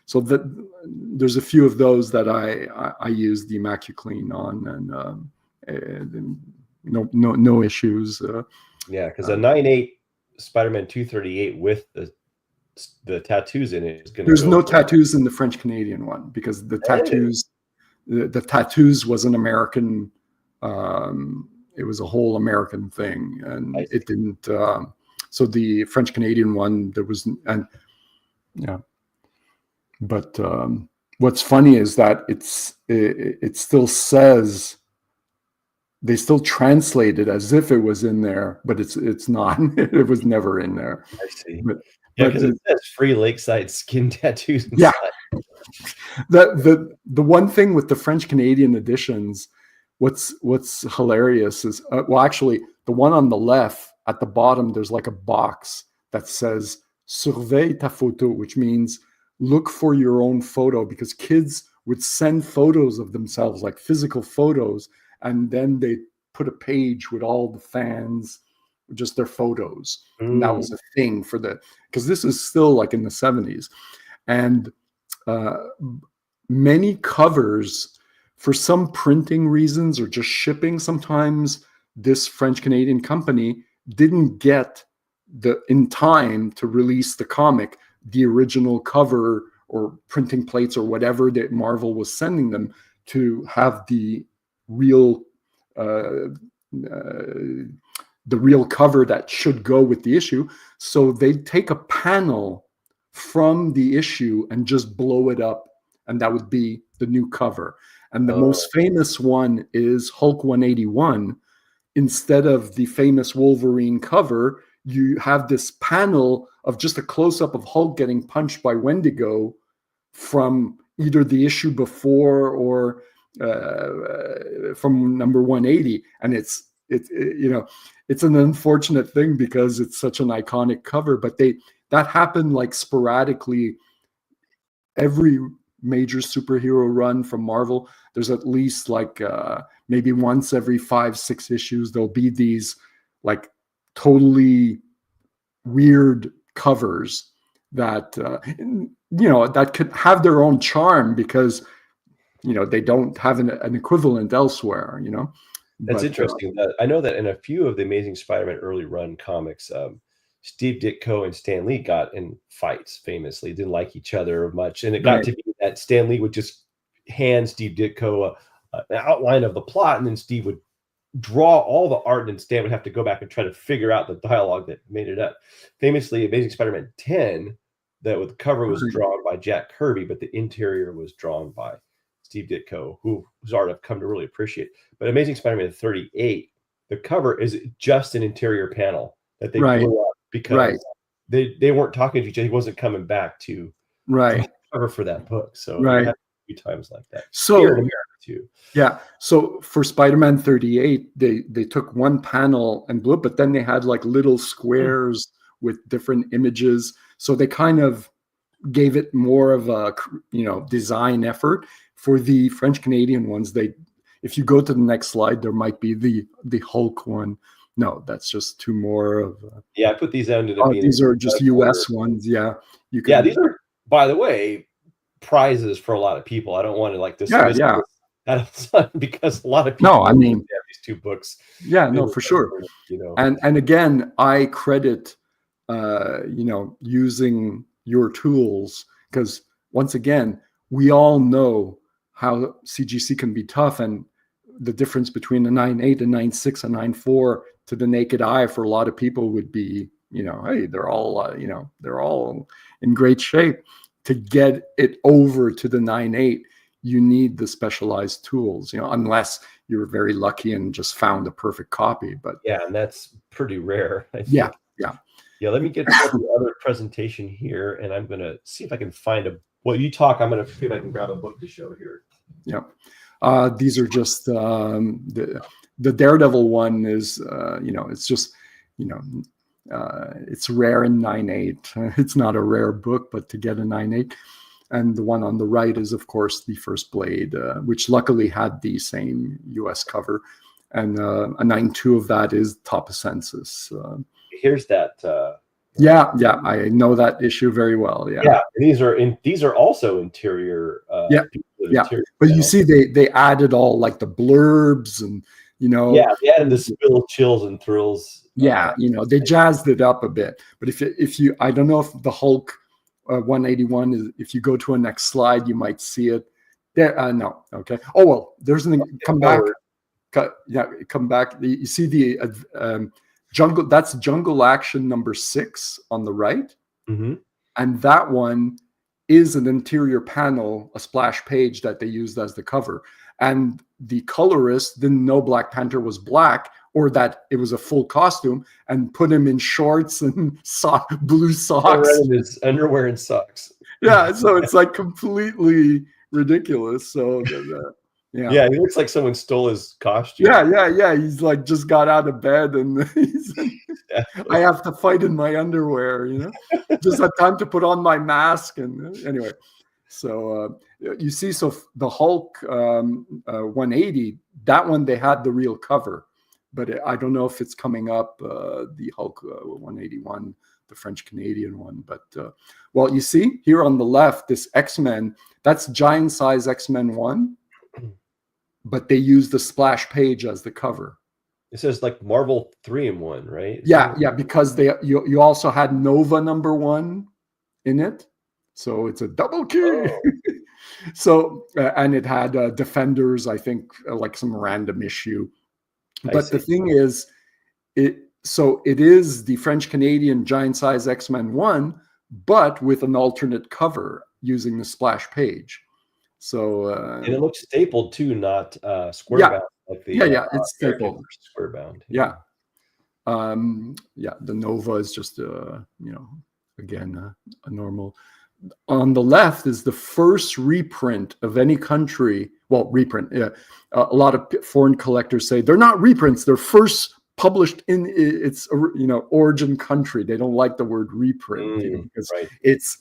so that there's a few of those that I used the ImmacuClean on, and no issues. Yeah, because a 9.8 Spider-Man 238 with the tattoos in it is going to. There's no tattoos in the French Canadian one because the tattoos, the tattoos was an American. It was a whole American thing, and it didn't. So the French Canadian one, there was, and yeah. But what's funny is that it still says, they still translate it as if it was in there, but it's not. It was never in there. I see. Yeah, because it says free lakeside skin tattoos. Inside. Yeah. The one thing with the French Canadian editions, what's hilarious is, well, actually, the one on the left at the bottom, there's like a box that says "Surveille ta photo," which means look for your own photo, because kids would send photos of themselves, like physical photos, and then they put a page with all the fans, just their photos. And that was a thing because this is still like in the 70s. And many covers, for some printing reasons or just shipping, sometimes this French-Canadian company didn't get in time to release the comic, the original cover or printing plates or whatever that Marvel was sending them, to have the real cover that should go with the issue. So they'd take a panel from the issue and just blow it up, and that would be the new cover. And the most famous one is Hulk 181. Instead of the famous Wolverine cover, you have this panel of just a close-up of Hulk getting punched by Wendigo from either the issue before or from number 180. And it's an unfortunate thing because it's such an iconic cover, but that happened like sporadically. Every major superhero run from Marvel, there's at least like maybe once every 5-6 issues, there'll be these like totally weird covers that that could have their own charm because they don't have an equivalent elsewhere. That's interesting. I know that in a few of the Amazing Spider-Man early run comics, Steve Ditko and Stan Lee got in fights famously, didn't like each other much. And it got to be that Stan Lee would just hand Steve Ditko an outline of the plot, and then Steve would draw all the art, and Stan would have to go back and try to figure out the dialogue that made it up. Famously, Amazing Spider-Man 10, the cover was drawn by Jack Kirby, but the interior was drawn by Steve Ditko, whose art I've come to really appreciate. But Amazing Spider-Man 38, the cover is just an interior panel that they blew up because they weren't talking to each other. He wasn't coming back to cover for that book. So it happened a few times like that. So here in America too. Yeah. So for Spider-Man 38, they took one panel and blew it, but then they had like little squares with different images. So they kind of gave it more of a design effort. For the French Canadian ones, if you go to the next slide, there might be the Hulk one. No, that's just two more of. I put these out into these are just US ones. Yeah, these are, by the way, prizes for a lot of people. I don't want to like dismiss because a lot of people have these two books. Yeah, no, for sure. And again, I credit using your tools, because once again, we all know how CGC can be tough, and the difference between a 9.8, a 9.6, a 9.4 to the naked eye for a lot of people would be, hey, they're all in great shape. To get it over to the 9.8, you need the specialized tools, unless you're very lucky and just found a perfect copy. But and that's pretty rare. I think. Yeah. Let me get to the other presentation here, and I'm going to see if I can find while you talk, I'm going to see if I can grab a book to show here. Yeah. These are just the Daredevil one is, it's just, it's rare in 9.8. It's not a rare book, but to get a 9.8. And the one on the right is, of course, the First Blade, which luckily had the same US cover. And a 9.2 of that is Top of Census. Here's that. I know that issue very well. Yeah. And these are also interior. Interior but you see, they added all like the blurbs and they added the spill, chills, and thrills. They jazzed it up a bit. But if you, I don't know if the Hulk 181 is. If you go to a next slide, you might see it there. No, okay. Oh well, there's an come back. Come back. You see the Jungle. That's Jungle Action number 6 on the right, and that one is an interior panel, a splash page that they used as the cover. And the colorist didn't know Black Panther was black, or that it was a full costume, and put him in shorts and blue socks. His underwear and socks. Yeah, so it's like completely ridiculous. So he looks like someone stole his costume. Yeah. He's like just got out of bed and he's I have to fight in my underwear, just had time to put on my mask. And anyway, so you see, so the Hulk 180, that one, they had the real cover, but I don't know if it's coming up, the Hulk 181, the French Canadian one. But well, you see here on the left, this X-Men, that's giant size X-Men 1, but they use the splash page as the cover. It says like Marvel 3-in-1, right? Yeah, because you also had Nova #1 in it, so it's a double key. Oh. So and it had Defenders, I think, like some random issue. But the thing is, it is the French Canadian giant size X-Men 1, but with an alternate cover using the splash page. So and it looks stapled too, not square bound. Like the, it's stapled. Square bound. Yeah. The Nova is just again a normal. On the left is the first reprint of any country. Well, reprint. Yeah, a lot of foreign collectors say they're not reprints. They're first published in its origin country. They don't like the word reprint because it's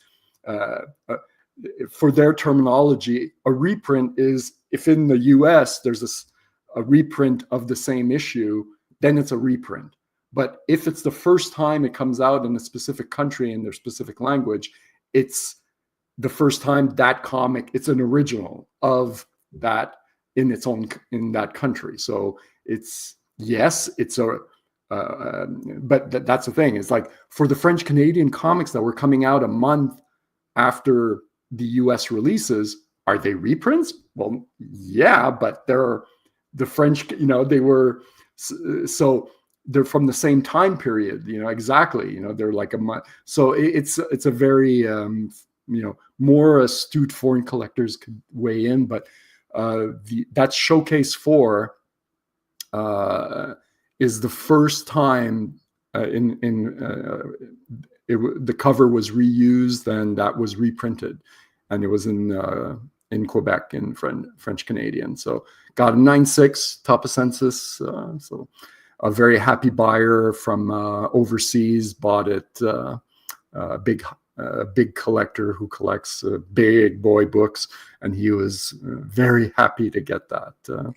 for their terminology. A reprint is if in the U.S. there's a reprint of the same issue, then it's a reprint. But if it's the first time it comes out in a specific country in their specific language, it's the first time that comic, it's an original of that in that country. So it's a but that's the thing. It's like for the French Canadian comics that were coming out a month after the US releases, are they reprints? Well, yeah, but they're the French, they were, so they're from the same time period, exactly, they're like a month. So it's a very, more astute foreign collectors could weigh in, but that Showcase 4 is the first time the cover was reused and that was reprinted, and it was in Quebec in French Canadian. So got a 9.6 top of census. So a very happy buyer from overseas bought it. A big collector who collects big boy books, and he was very happy to get that. The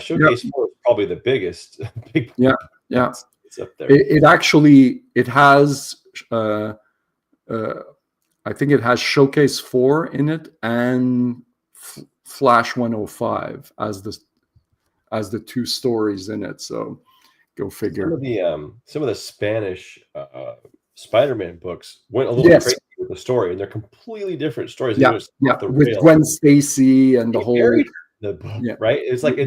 Showcase 4 is probably the biggest. It's up there. It has. I think it has Showcase 4 in it and Flash 105 as the two stories in it. So go figure. Some of the Spanish Spider-Man books went a little crazy with the story, and they're completely different stories. With Gwen Stacy and the whole the book, right? It's like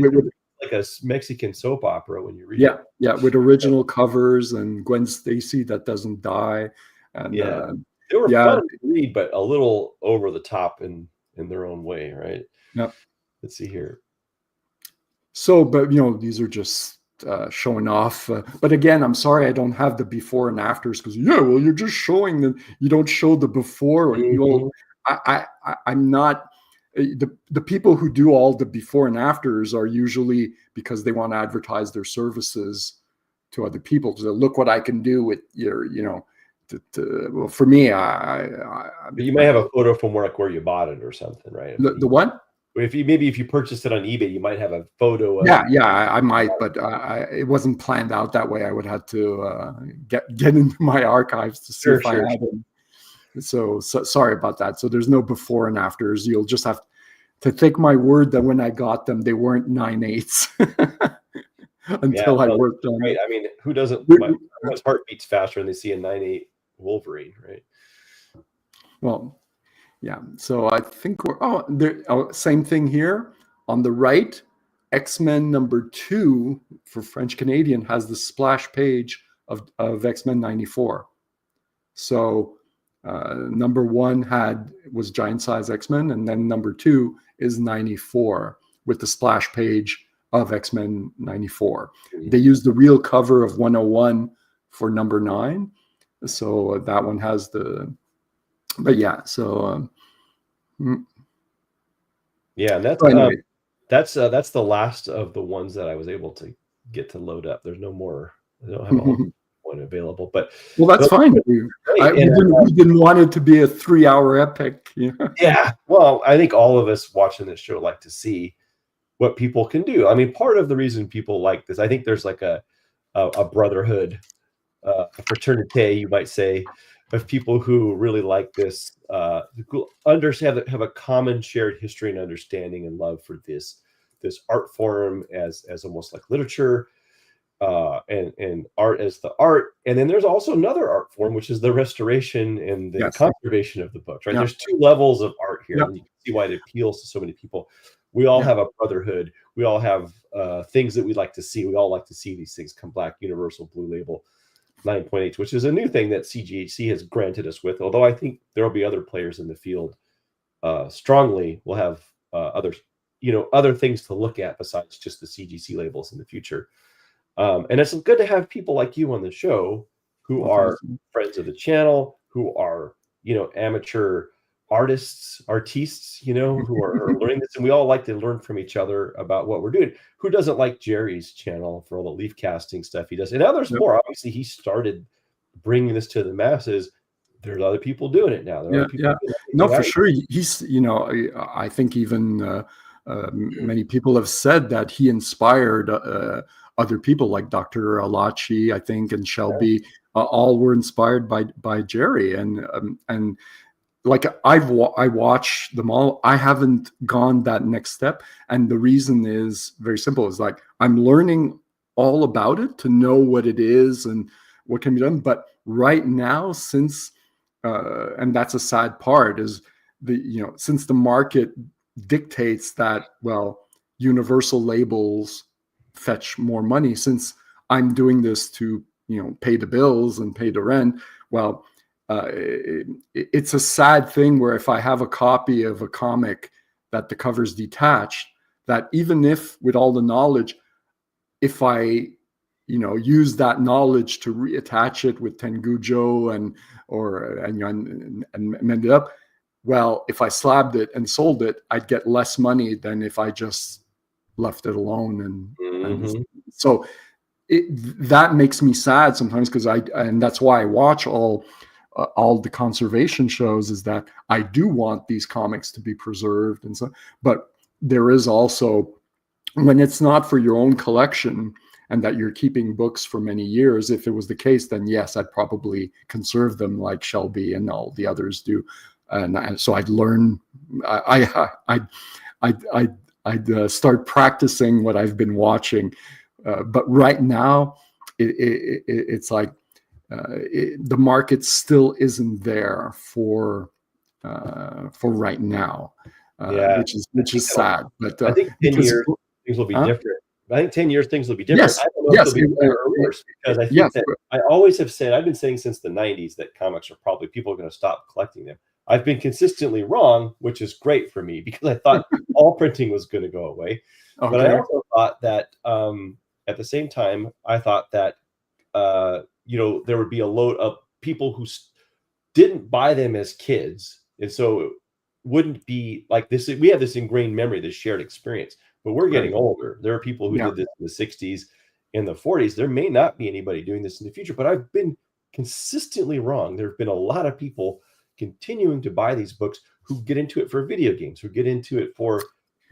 like a Mexican soap opera when you read it. Yeah, with original covers and Gwen Stacy that doesn't die. And they were fun to read, but a little over the top in their own way, right? Yeah. Let's see here. So, but these are just showing off. But again, I'm sorry I don't have the before and afters because you're just showing them. You don't show the before. I'm not. The people who do all the before and afters are usually because they want to advertise their services to other people. So look what I can do with your, well, for me, you might have a photo from where you bought it or something, right? The what? If you purchased it on eBay, you might have a photo. I might, but it wasn't planned out that way. I would have to get into my archives to see if I had it. So sorry about that. So there's no before and afters. You'll just have to take my word that when I got them, they weren't 9/8 until I worked on it. I mean, who doesn't? My heart beats faster when they see a 9/8 Wolverine, right? Well, yeah. So I think we're same thing here on the right. X-Men #2 for French Canadian has the splash page of X-Men 94. So #1 was giant size X-Men, and then #2 is 94 with the splash page of X-Men 94. Mm-hmm. They used the real cover of 101 for #9, so that one has the. But yeah, so and that's the last of the ones that I was able to get to load up. There's no more. I don't have all point available. But well, that's fine. We didn't want it to be a 3-hour epic. Yeah. Yeah. Well, I think all of us watching this show like to see what people can do. I mean, part of the reason people like this, I think there's like a brotherhood, a fraternity, you might say, of people who really like this, who understand, have a common shared history and understanding and love for this art form as almost like literature, and art as the art. And then there's also another art form, which is the restoration and the conservation of the books, right? There's two levels of art here, and you can see why it appeals to so many people. We all have a brotherhood. We all have things that we like to see. We all like to see these things come back. Universal Blue Label 9.8, which is a new thing that CGHC has granted us with. Although I think there will be other players in the field strongly will have other things to look at besides just the CGC labels in the future. And it's good to have people like you on the show who are friends of the channel, who are, amateur artists, who are learning this. And we all like to learn from each other about what we're doing. Who doesn't like Jerry's channel for all the leaf casting stuff he does? And now there's more. Obviously, he started bringing this to the masses. There's other people doing it now. No, for sure. He's, I think even many people have said that he inspired other people like Dr. Alachi, I think, and Shelby. All were inspired by Jerry, and like I watch them all. I haven't gone that next step, and the reason is very simple. It's like I'm learning all about it to know what it is and what can be done. But right now, since and that's a sad part, is since the market dictates that, well, universal labels fetch more money, since I'm doing this to pay the bills and pay the rent. Well, it's a sad thing where if I have a copy of a comic that the cover's detached, that even if with all the knowledge, if I use that knowledge to reattach it with Tengujo and mend it up, well, if I slabbed it and sold it, I'd get less money than if I just left it alone. And so that makes me sad sometimes, because and that's why I watch all the conservation shows, is that I do want these comics to be preserved and so. But there is also, when it's not for your own collection and that you're keeping books for many years, if it was the case, then yes, I'd probably conserve them like Shelby and all the others do. And so I'd learn. I'd start practicing what I've been watching. But right now, it's like the market still isn't there for right now, which is sad. But I think 10 years things will be different. I think 10 years things will be different. I don't know if it'll be better or worse, because I think that I always have said, I've been saying since the 90s that comics are probably, people are going to stop collecting them. I've been consistently wrong, which is great for me, because I thought all printing was going to go away. Okay. But I also thought that at the same time, I thought that there would be a load of people who didn't buy them as kids, and so it wouldn't be like this. We have this ingrained memory, this shared experience, but we're getting older. There are people who did this in the 60s, in the 40s. There may not be anybody doing this in the future, but I've been consistently wrong. There have been a lot of people continuing to buy these books who get into it for video games, who get into it for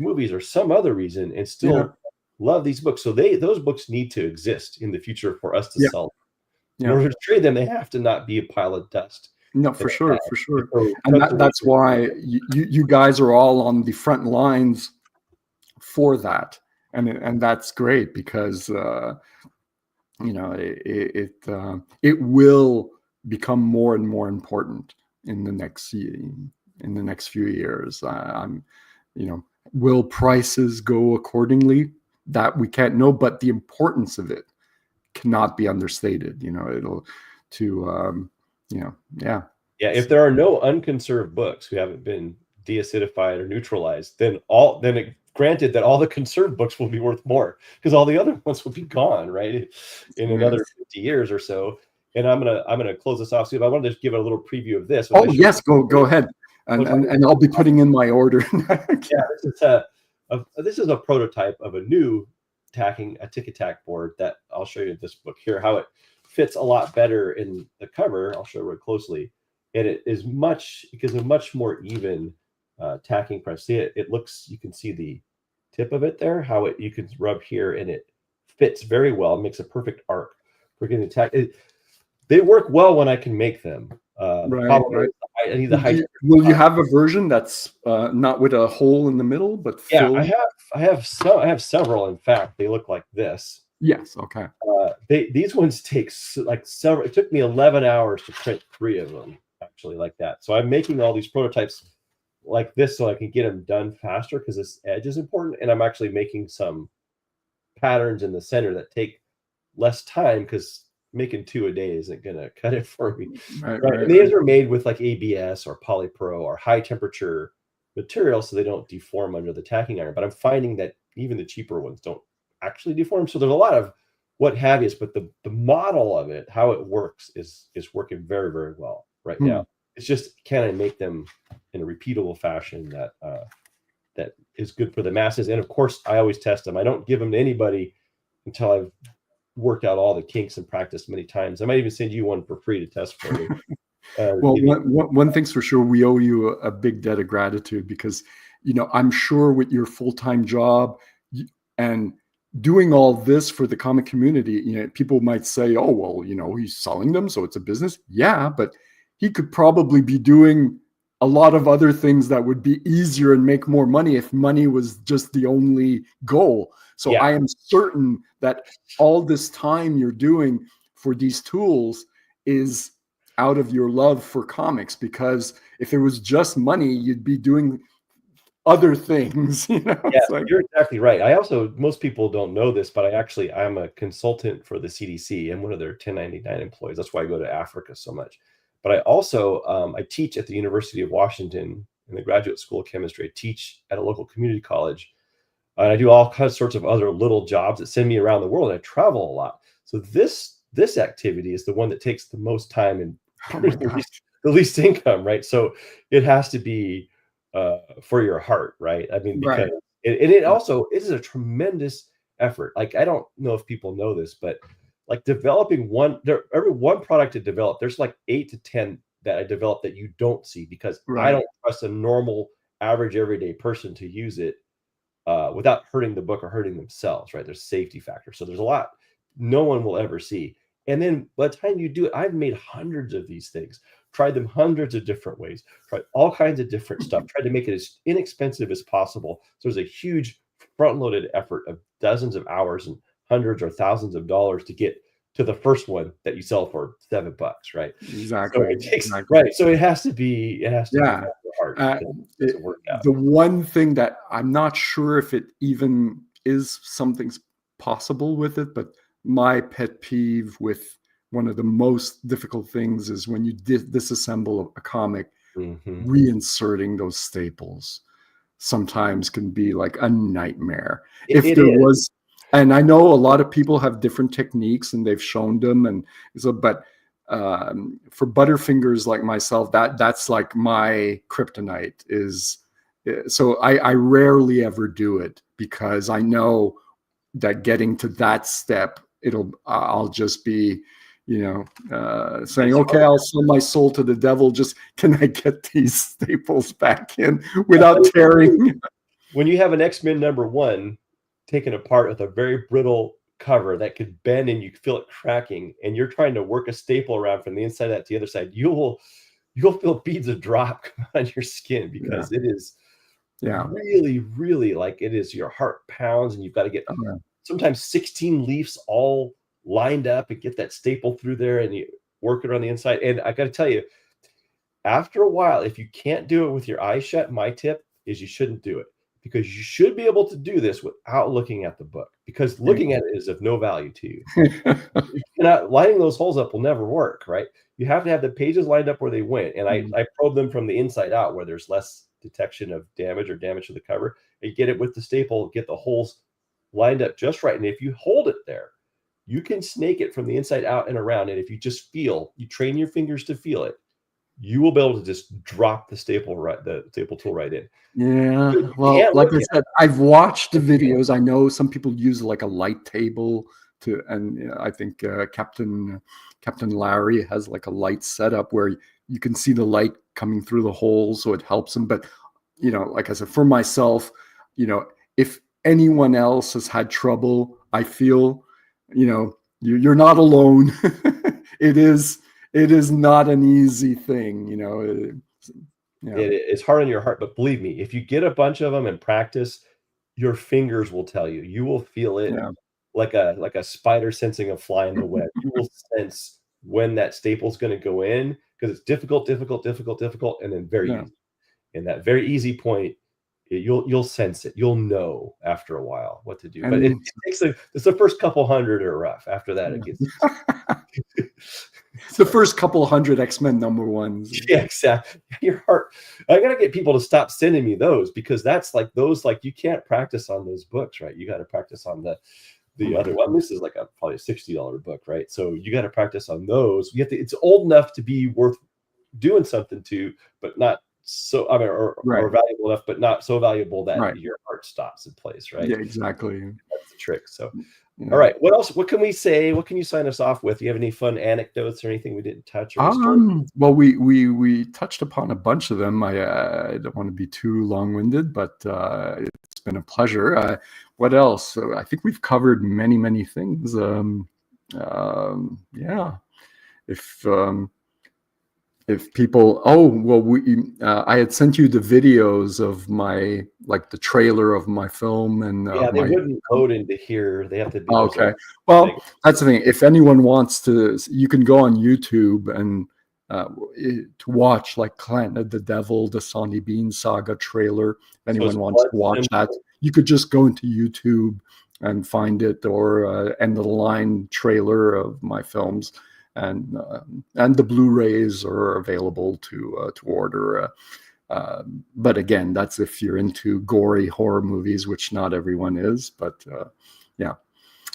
movies or some other reason, and still love these books. So those books need to exist in the future for us to sell them. In order to trade them, they have to not be a pile of dust. No, for sure. And that's why you guys are all on the front lines for that, and that's great, because it will become more and more important in the next few years. Will prices go accordingly? That we can't know, but the importance of it cannot be understated. If there are no unconserved books who haven't been deacidified or neutralized, then granted that all the conserved books will be worth more, because all the other ones will be gone, right, in another 50 years or so. And I'm gonna close this off. So I wanted to give a little preview of this. Oh yes, go ahead, and I'll be putting in my order. This is a prototype of a new a tick attack board that I'll show you this book here, how it fits a lot better in the cover. I'll show it closely. And it is because of much more even tacking press. See it looks, you can see the tip of it there, how you can rub here, and it fits very well. It makes a perfect arc for getting the tack. They work well when I can make them. Right. I need the high. Will you have a version that's not with a hole in the middle, but filled? Yeah, I have several. In fact, they look like this. Yes. Okay. These ones take like several. It took me 11 hours to print 3 of them, actually, like that. So I'm making all these prototypes like this so I can get them done faster, because this edge is important. And I'm actually making some patterns in the center that take less time, because making 2 a day isn't gonna cut it for me. Right. And these are made with like ABS or polypro or high temperature material, so they don't deform under the tacking iron. But I'm finding that even the cheaper ones don't actually deform. So there's a lot of what have yous, but the model of it, how it works, is working very, very well right now. It's just, can I make them in a repeatable fashion that that is good for the masses? And of course, I always test them. I don't give them to anybody until I've worked out all the kinks and practiced many times. I might even send you one for free to test for me. Well, one thing's for sure, we owe you a big debt of gratitude, because, you know, I'm sure with your full-time job and doing all this for the comic community, you know, people might say, oh, well, you know, he's selling them, so it's a business. Yeah, but he could probably be doing a lot of other things that would be easier and make more money if money was just the only goal. So yeah. I am certain that all this time you're doing for these tools is out of your love for comics, because if it was just money, you'd be doing other things. You know? Yeah, like, you're exactly right. I also, most people don't know this, but I'm a consultant for the CDC. I'm one of their 1099 employees. That's why I go to Africa so much. But I also, I teach at the University of Washington in the Graduate School of Chemistry. I teach at a local community college. And I do all sorts of other little jobs that send me around the world. And I travel a lot. So this activity is the one that takes the most time and the least income, right? So it has to be for your heart, right? I mean, because it also, it is a tremendous effort. Like, I don't know if people know this, but like developing every one product to develop, there's like 8 to 10 that I develop that you don't see, because I don't trust a normal, average, everyday person to use it without hurting the book or hurting themselves, right? There's safety factors. So there's a lot no one will ever see. And then by the time you do it, I've made hundreds of these things, tried them hundreds of different ways, tried all kinds of different stuff, tried to make it as inexpensive as possible. So there's a huge front-loaded effort of dozens of hours and hundreds or thousands of dollars to get to the first one that you sell for $7, right? Exactly. So it takes, right. So it has to be heart to work out. The one thing that I'm not sure if it even is something's possible with it, but my pet peeve with one of the most difficult things is when you disassemble a comic, reinserting those staples sometimes can be like a nightmare. And I know a lot of people have different techniques and they've shown them, and so, but for Butterfingers like myself, that's like my kryptonite is. So I rarely ever do it, because I know that getting to that step, I'll just be, saying, okay, I'll sell my soul to the devil. Just, can I get these staples back in without tearing? When you have an X-Men #1 taken apart with a very brittle cover that could bend and you feel it cracking, and you're trying to work a staple around from the inside of that to the other side, you'll feel beads of drop come on your skin, because it is really, really, like, it is, your heart pounds, and you've got to get sometimes 16 leaves all lined up and get that staple through there, and you work it on the inside. And I got to tell you, after a while, if you can't do it with your eyes shut, my tip is you shouldn't do it, because you should be able to do this without looking at the book, because looking at it is of no value to you. Lining those holes up will never work, right? You have to have the pages lined up where they went. And I probe them from the inside out, where there's less detection of damage or damage to the cover, and get it with the staple, get the holes lined up just right. And if you hold it there, you can snake it from the inside out and around. And if you just you train your fingers to feel it, you will be able to just drop the staple tool right in. Yeah. Well, like I said, I've watched the videos. I know some people use like a light table And I think Captain Larry has like a light setup where you can see the light coming through the holes, so it helps him. But like I said, for myself, if anyone else has had trouble, I feel, you're not alone. It is not an easy thing, It's hard on your heart, but believe me, if you get a bunch of them and practice, your fingers will tell you. You will feel it Yeah. like a spider sensing a fly in the web. You will sense when that staple's going to go in, because it's difficult, and then very Yeah. easy. And that very easy point, you'll sense it. You'll know after a while what to do. But it takes it's the first couple hundred are rough. After that, it gets it's the first couple hundred X-Men #1s. Yeah, exactly. Your heart. I gotta get people to stop sending me those, because that's like those, like, you can't practice on those books, right? You got to practice on the other one. This is like probably a $60 book, right? So you got to practice on those. You have to. It's old enough to be worth doing something to, but not so. I mean, or valuable enough, but not so valuable that your heart stops in place, right? Yeah, exactly. That's the trick. So. All right. What else? What can we say? What can you sign us off with? Do you have any fun anecdotes or anything we didn't touch? Or well, we touched upon a bunch of them. I don't want to be too long-winded, but it's been a pleasure. What else? I think we've covered many things. Yeah. If people, I had sent you the videos of the trailer of my film, and they wouldn't load into here. They have to do okay. Well, that's the thing. If anyone wants to, you can go on YouTube and to watch like Planet the Devil, the Sonny Bean Saga trailer. If anyone wants to watch that, you could just go into YouTube and find it, or End of the Line trailer of my films. And the Blu-rays are available to order. But again, that's if you're into gory horror movies, which not everyone is. But yeah.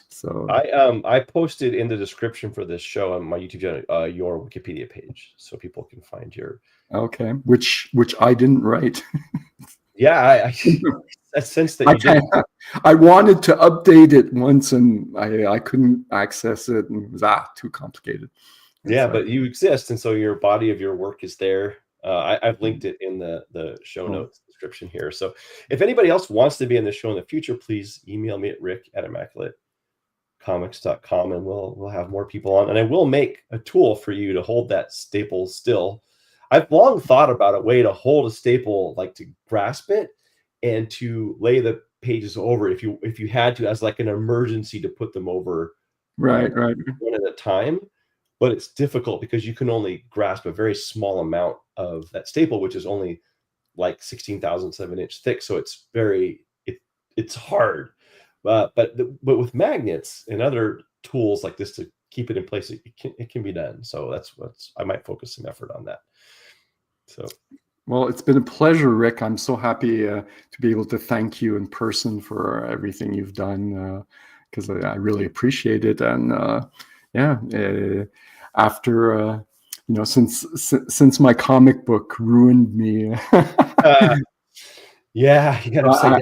So I posted in the description for this show on my YouTube channel your Wikipedia page, so people can find your. Okay, which I didn't write. Yeah, I sense that you did. I wanted to update it once, and I couldn't access it, and it was too complicated. Yeah, but you exist, and so your body of your work is there. I've linked it in the show notes description here. So if anybody else wants to be in the show in the future, please email me at rick@immaculatecomics.com, and we'll have more people on. And I will make a tool for you to hold that staple still. I've long thought about a way to hold a staple, like to grasp it and to lay the pages over if you had to, as like an emergency, to put them over right one at a time. But it's difficult because you can only grasp a very small amount of that staple, which is only like 16,000 7-inch thick. So it's it's hard. But with magnets and other tools like this to keep it in place, it can be done. So that's I might focus some effort on that. So, well, it's been a pleasure, Rick. I'm so happy to be able to thank you in person for everything you've done, because I really appreciate it. And after since my comic book ruined me. Yeah, you gotta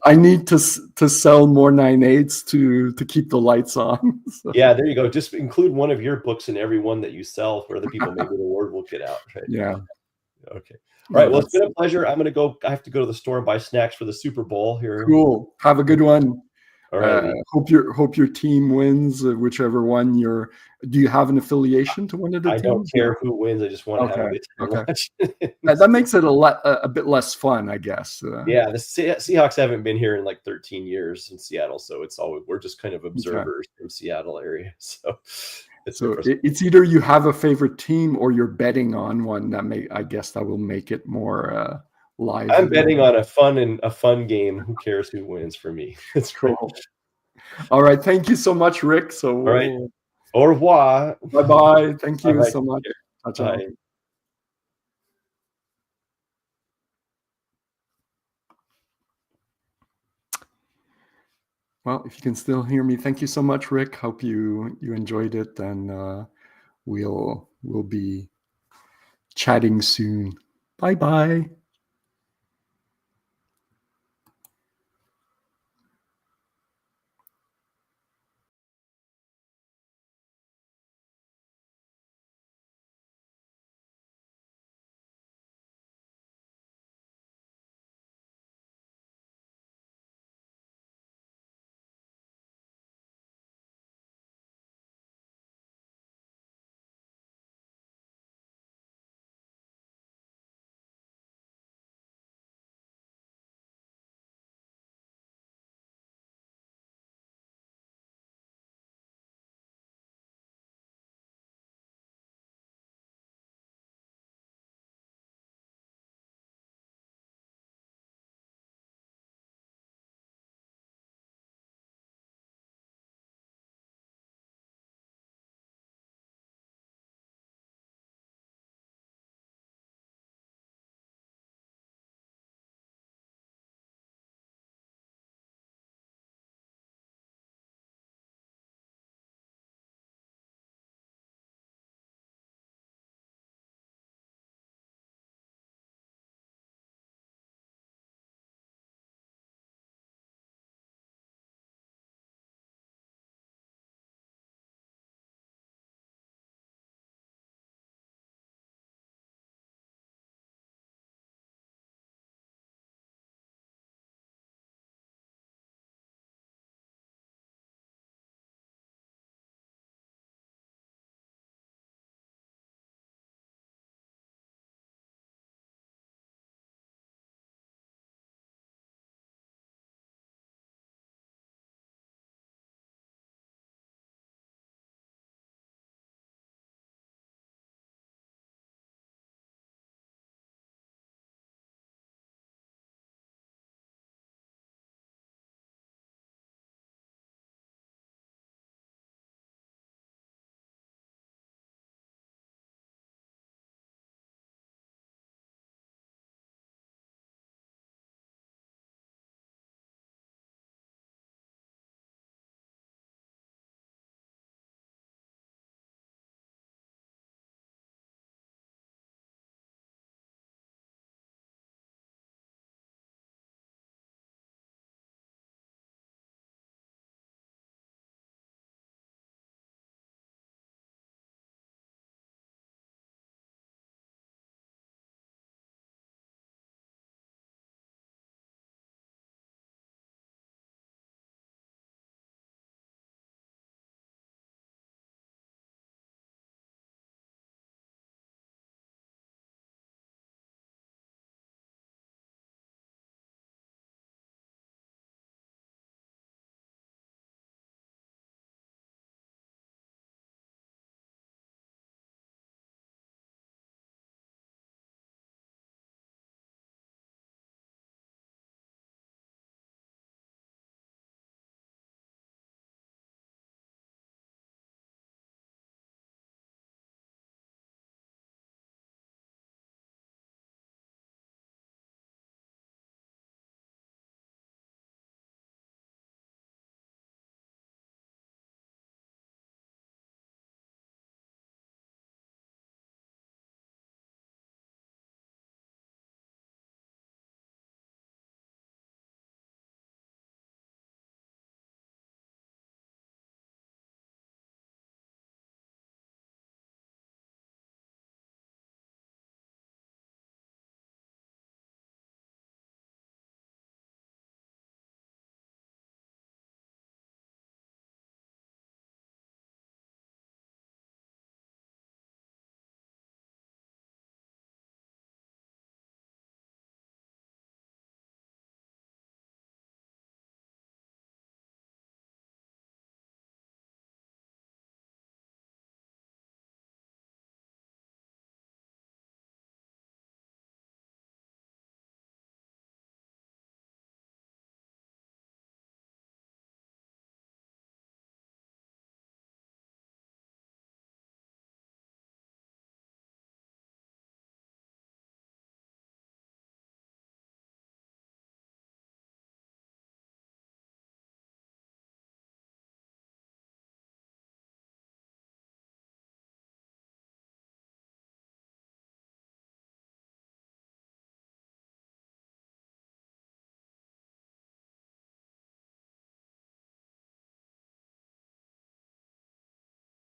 I need to sell more 9/8 to keep the lights on. So. Yeah, there you go. Just include one of your books in every one that you sell, for other people. Maybe the word will get out. Right? Yeah. Okay. All right. Well, it's been a pleasure. I have to go to the store and buy snacks for the Super Bowl here. Cool. Have a good one. All right. Hope your team wins, whichever one you're. Do you have an affiliation to one of the teams? I don't care who wins. I just want to have a good time. Okay. That makes it a bit less fun, I guess. Yeah, the Seahawks haven't been here in like 13 years in Seattle, so we're just kind of observers from Seattle area. So it's either you have a favorite team or you're betting on one. I guess that will make it more live. I'm betting on a fun game. Who cares who wins for me? It's cool. All right. Thank you so much, Rick. So all right. Au revoir. Bye-bye. Thank you so much. Bye. Well, if you can still hear me, thank you so much, Rick. Hope you enjoyed it, and we'll be chatting soon. Bye-bye.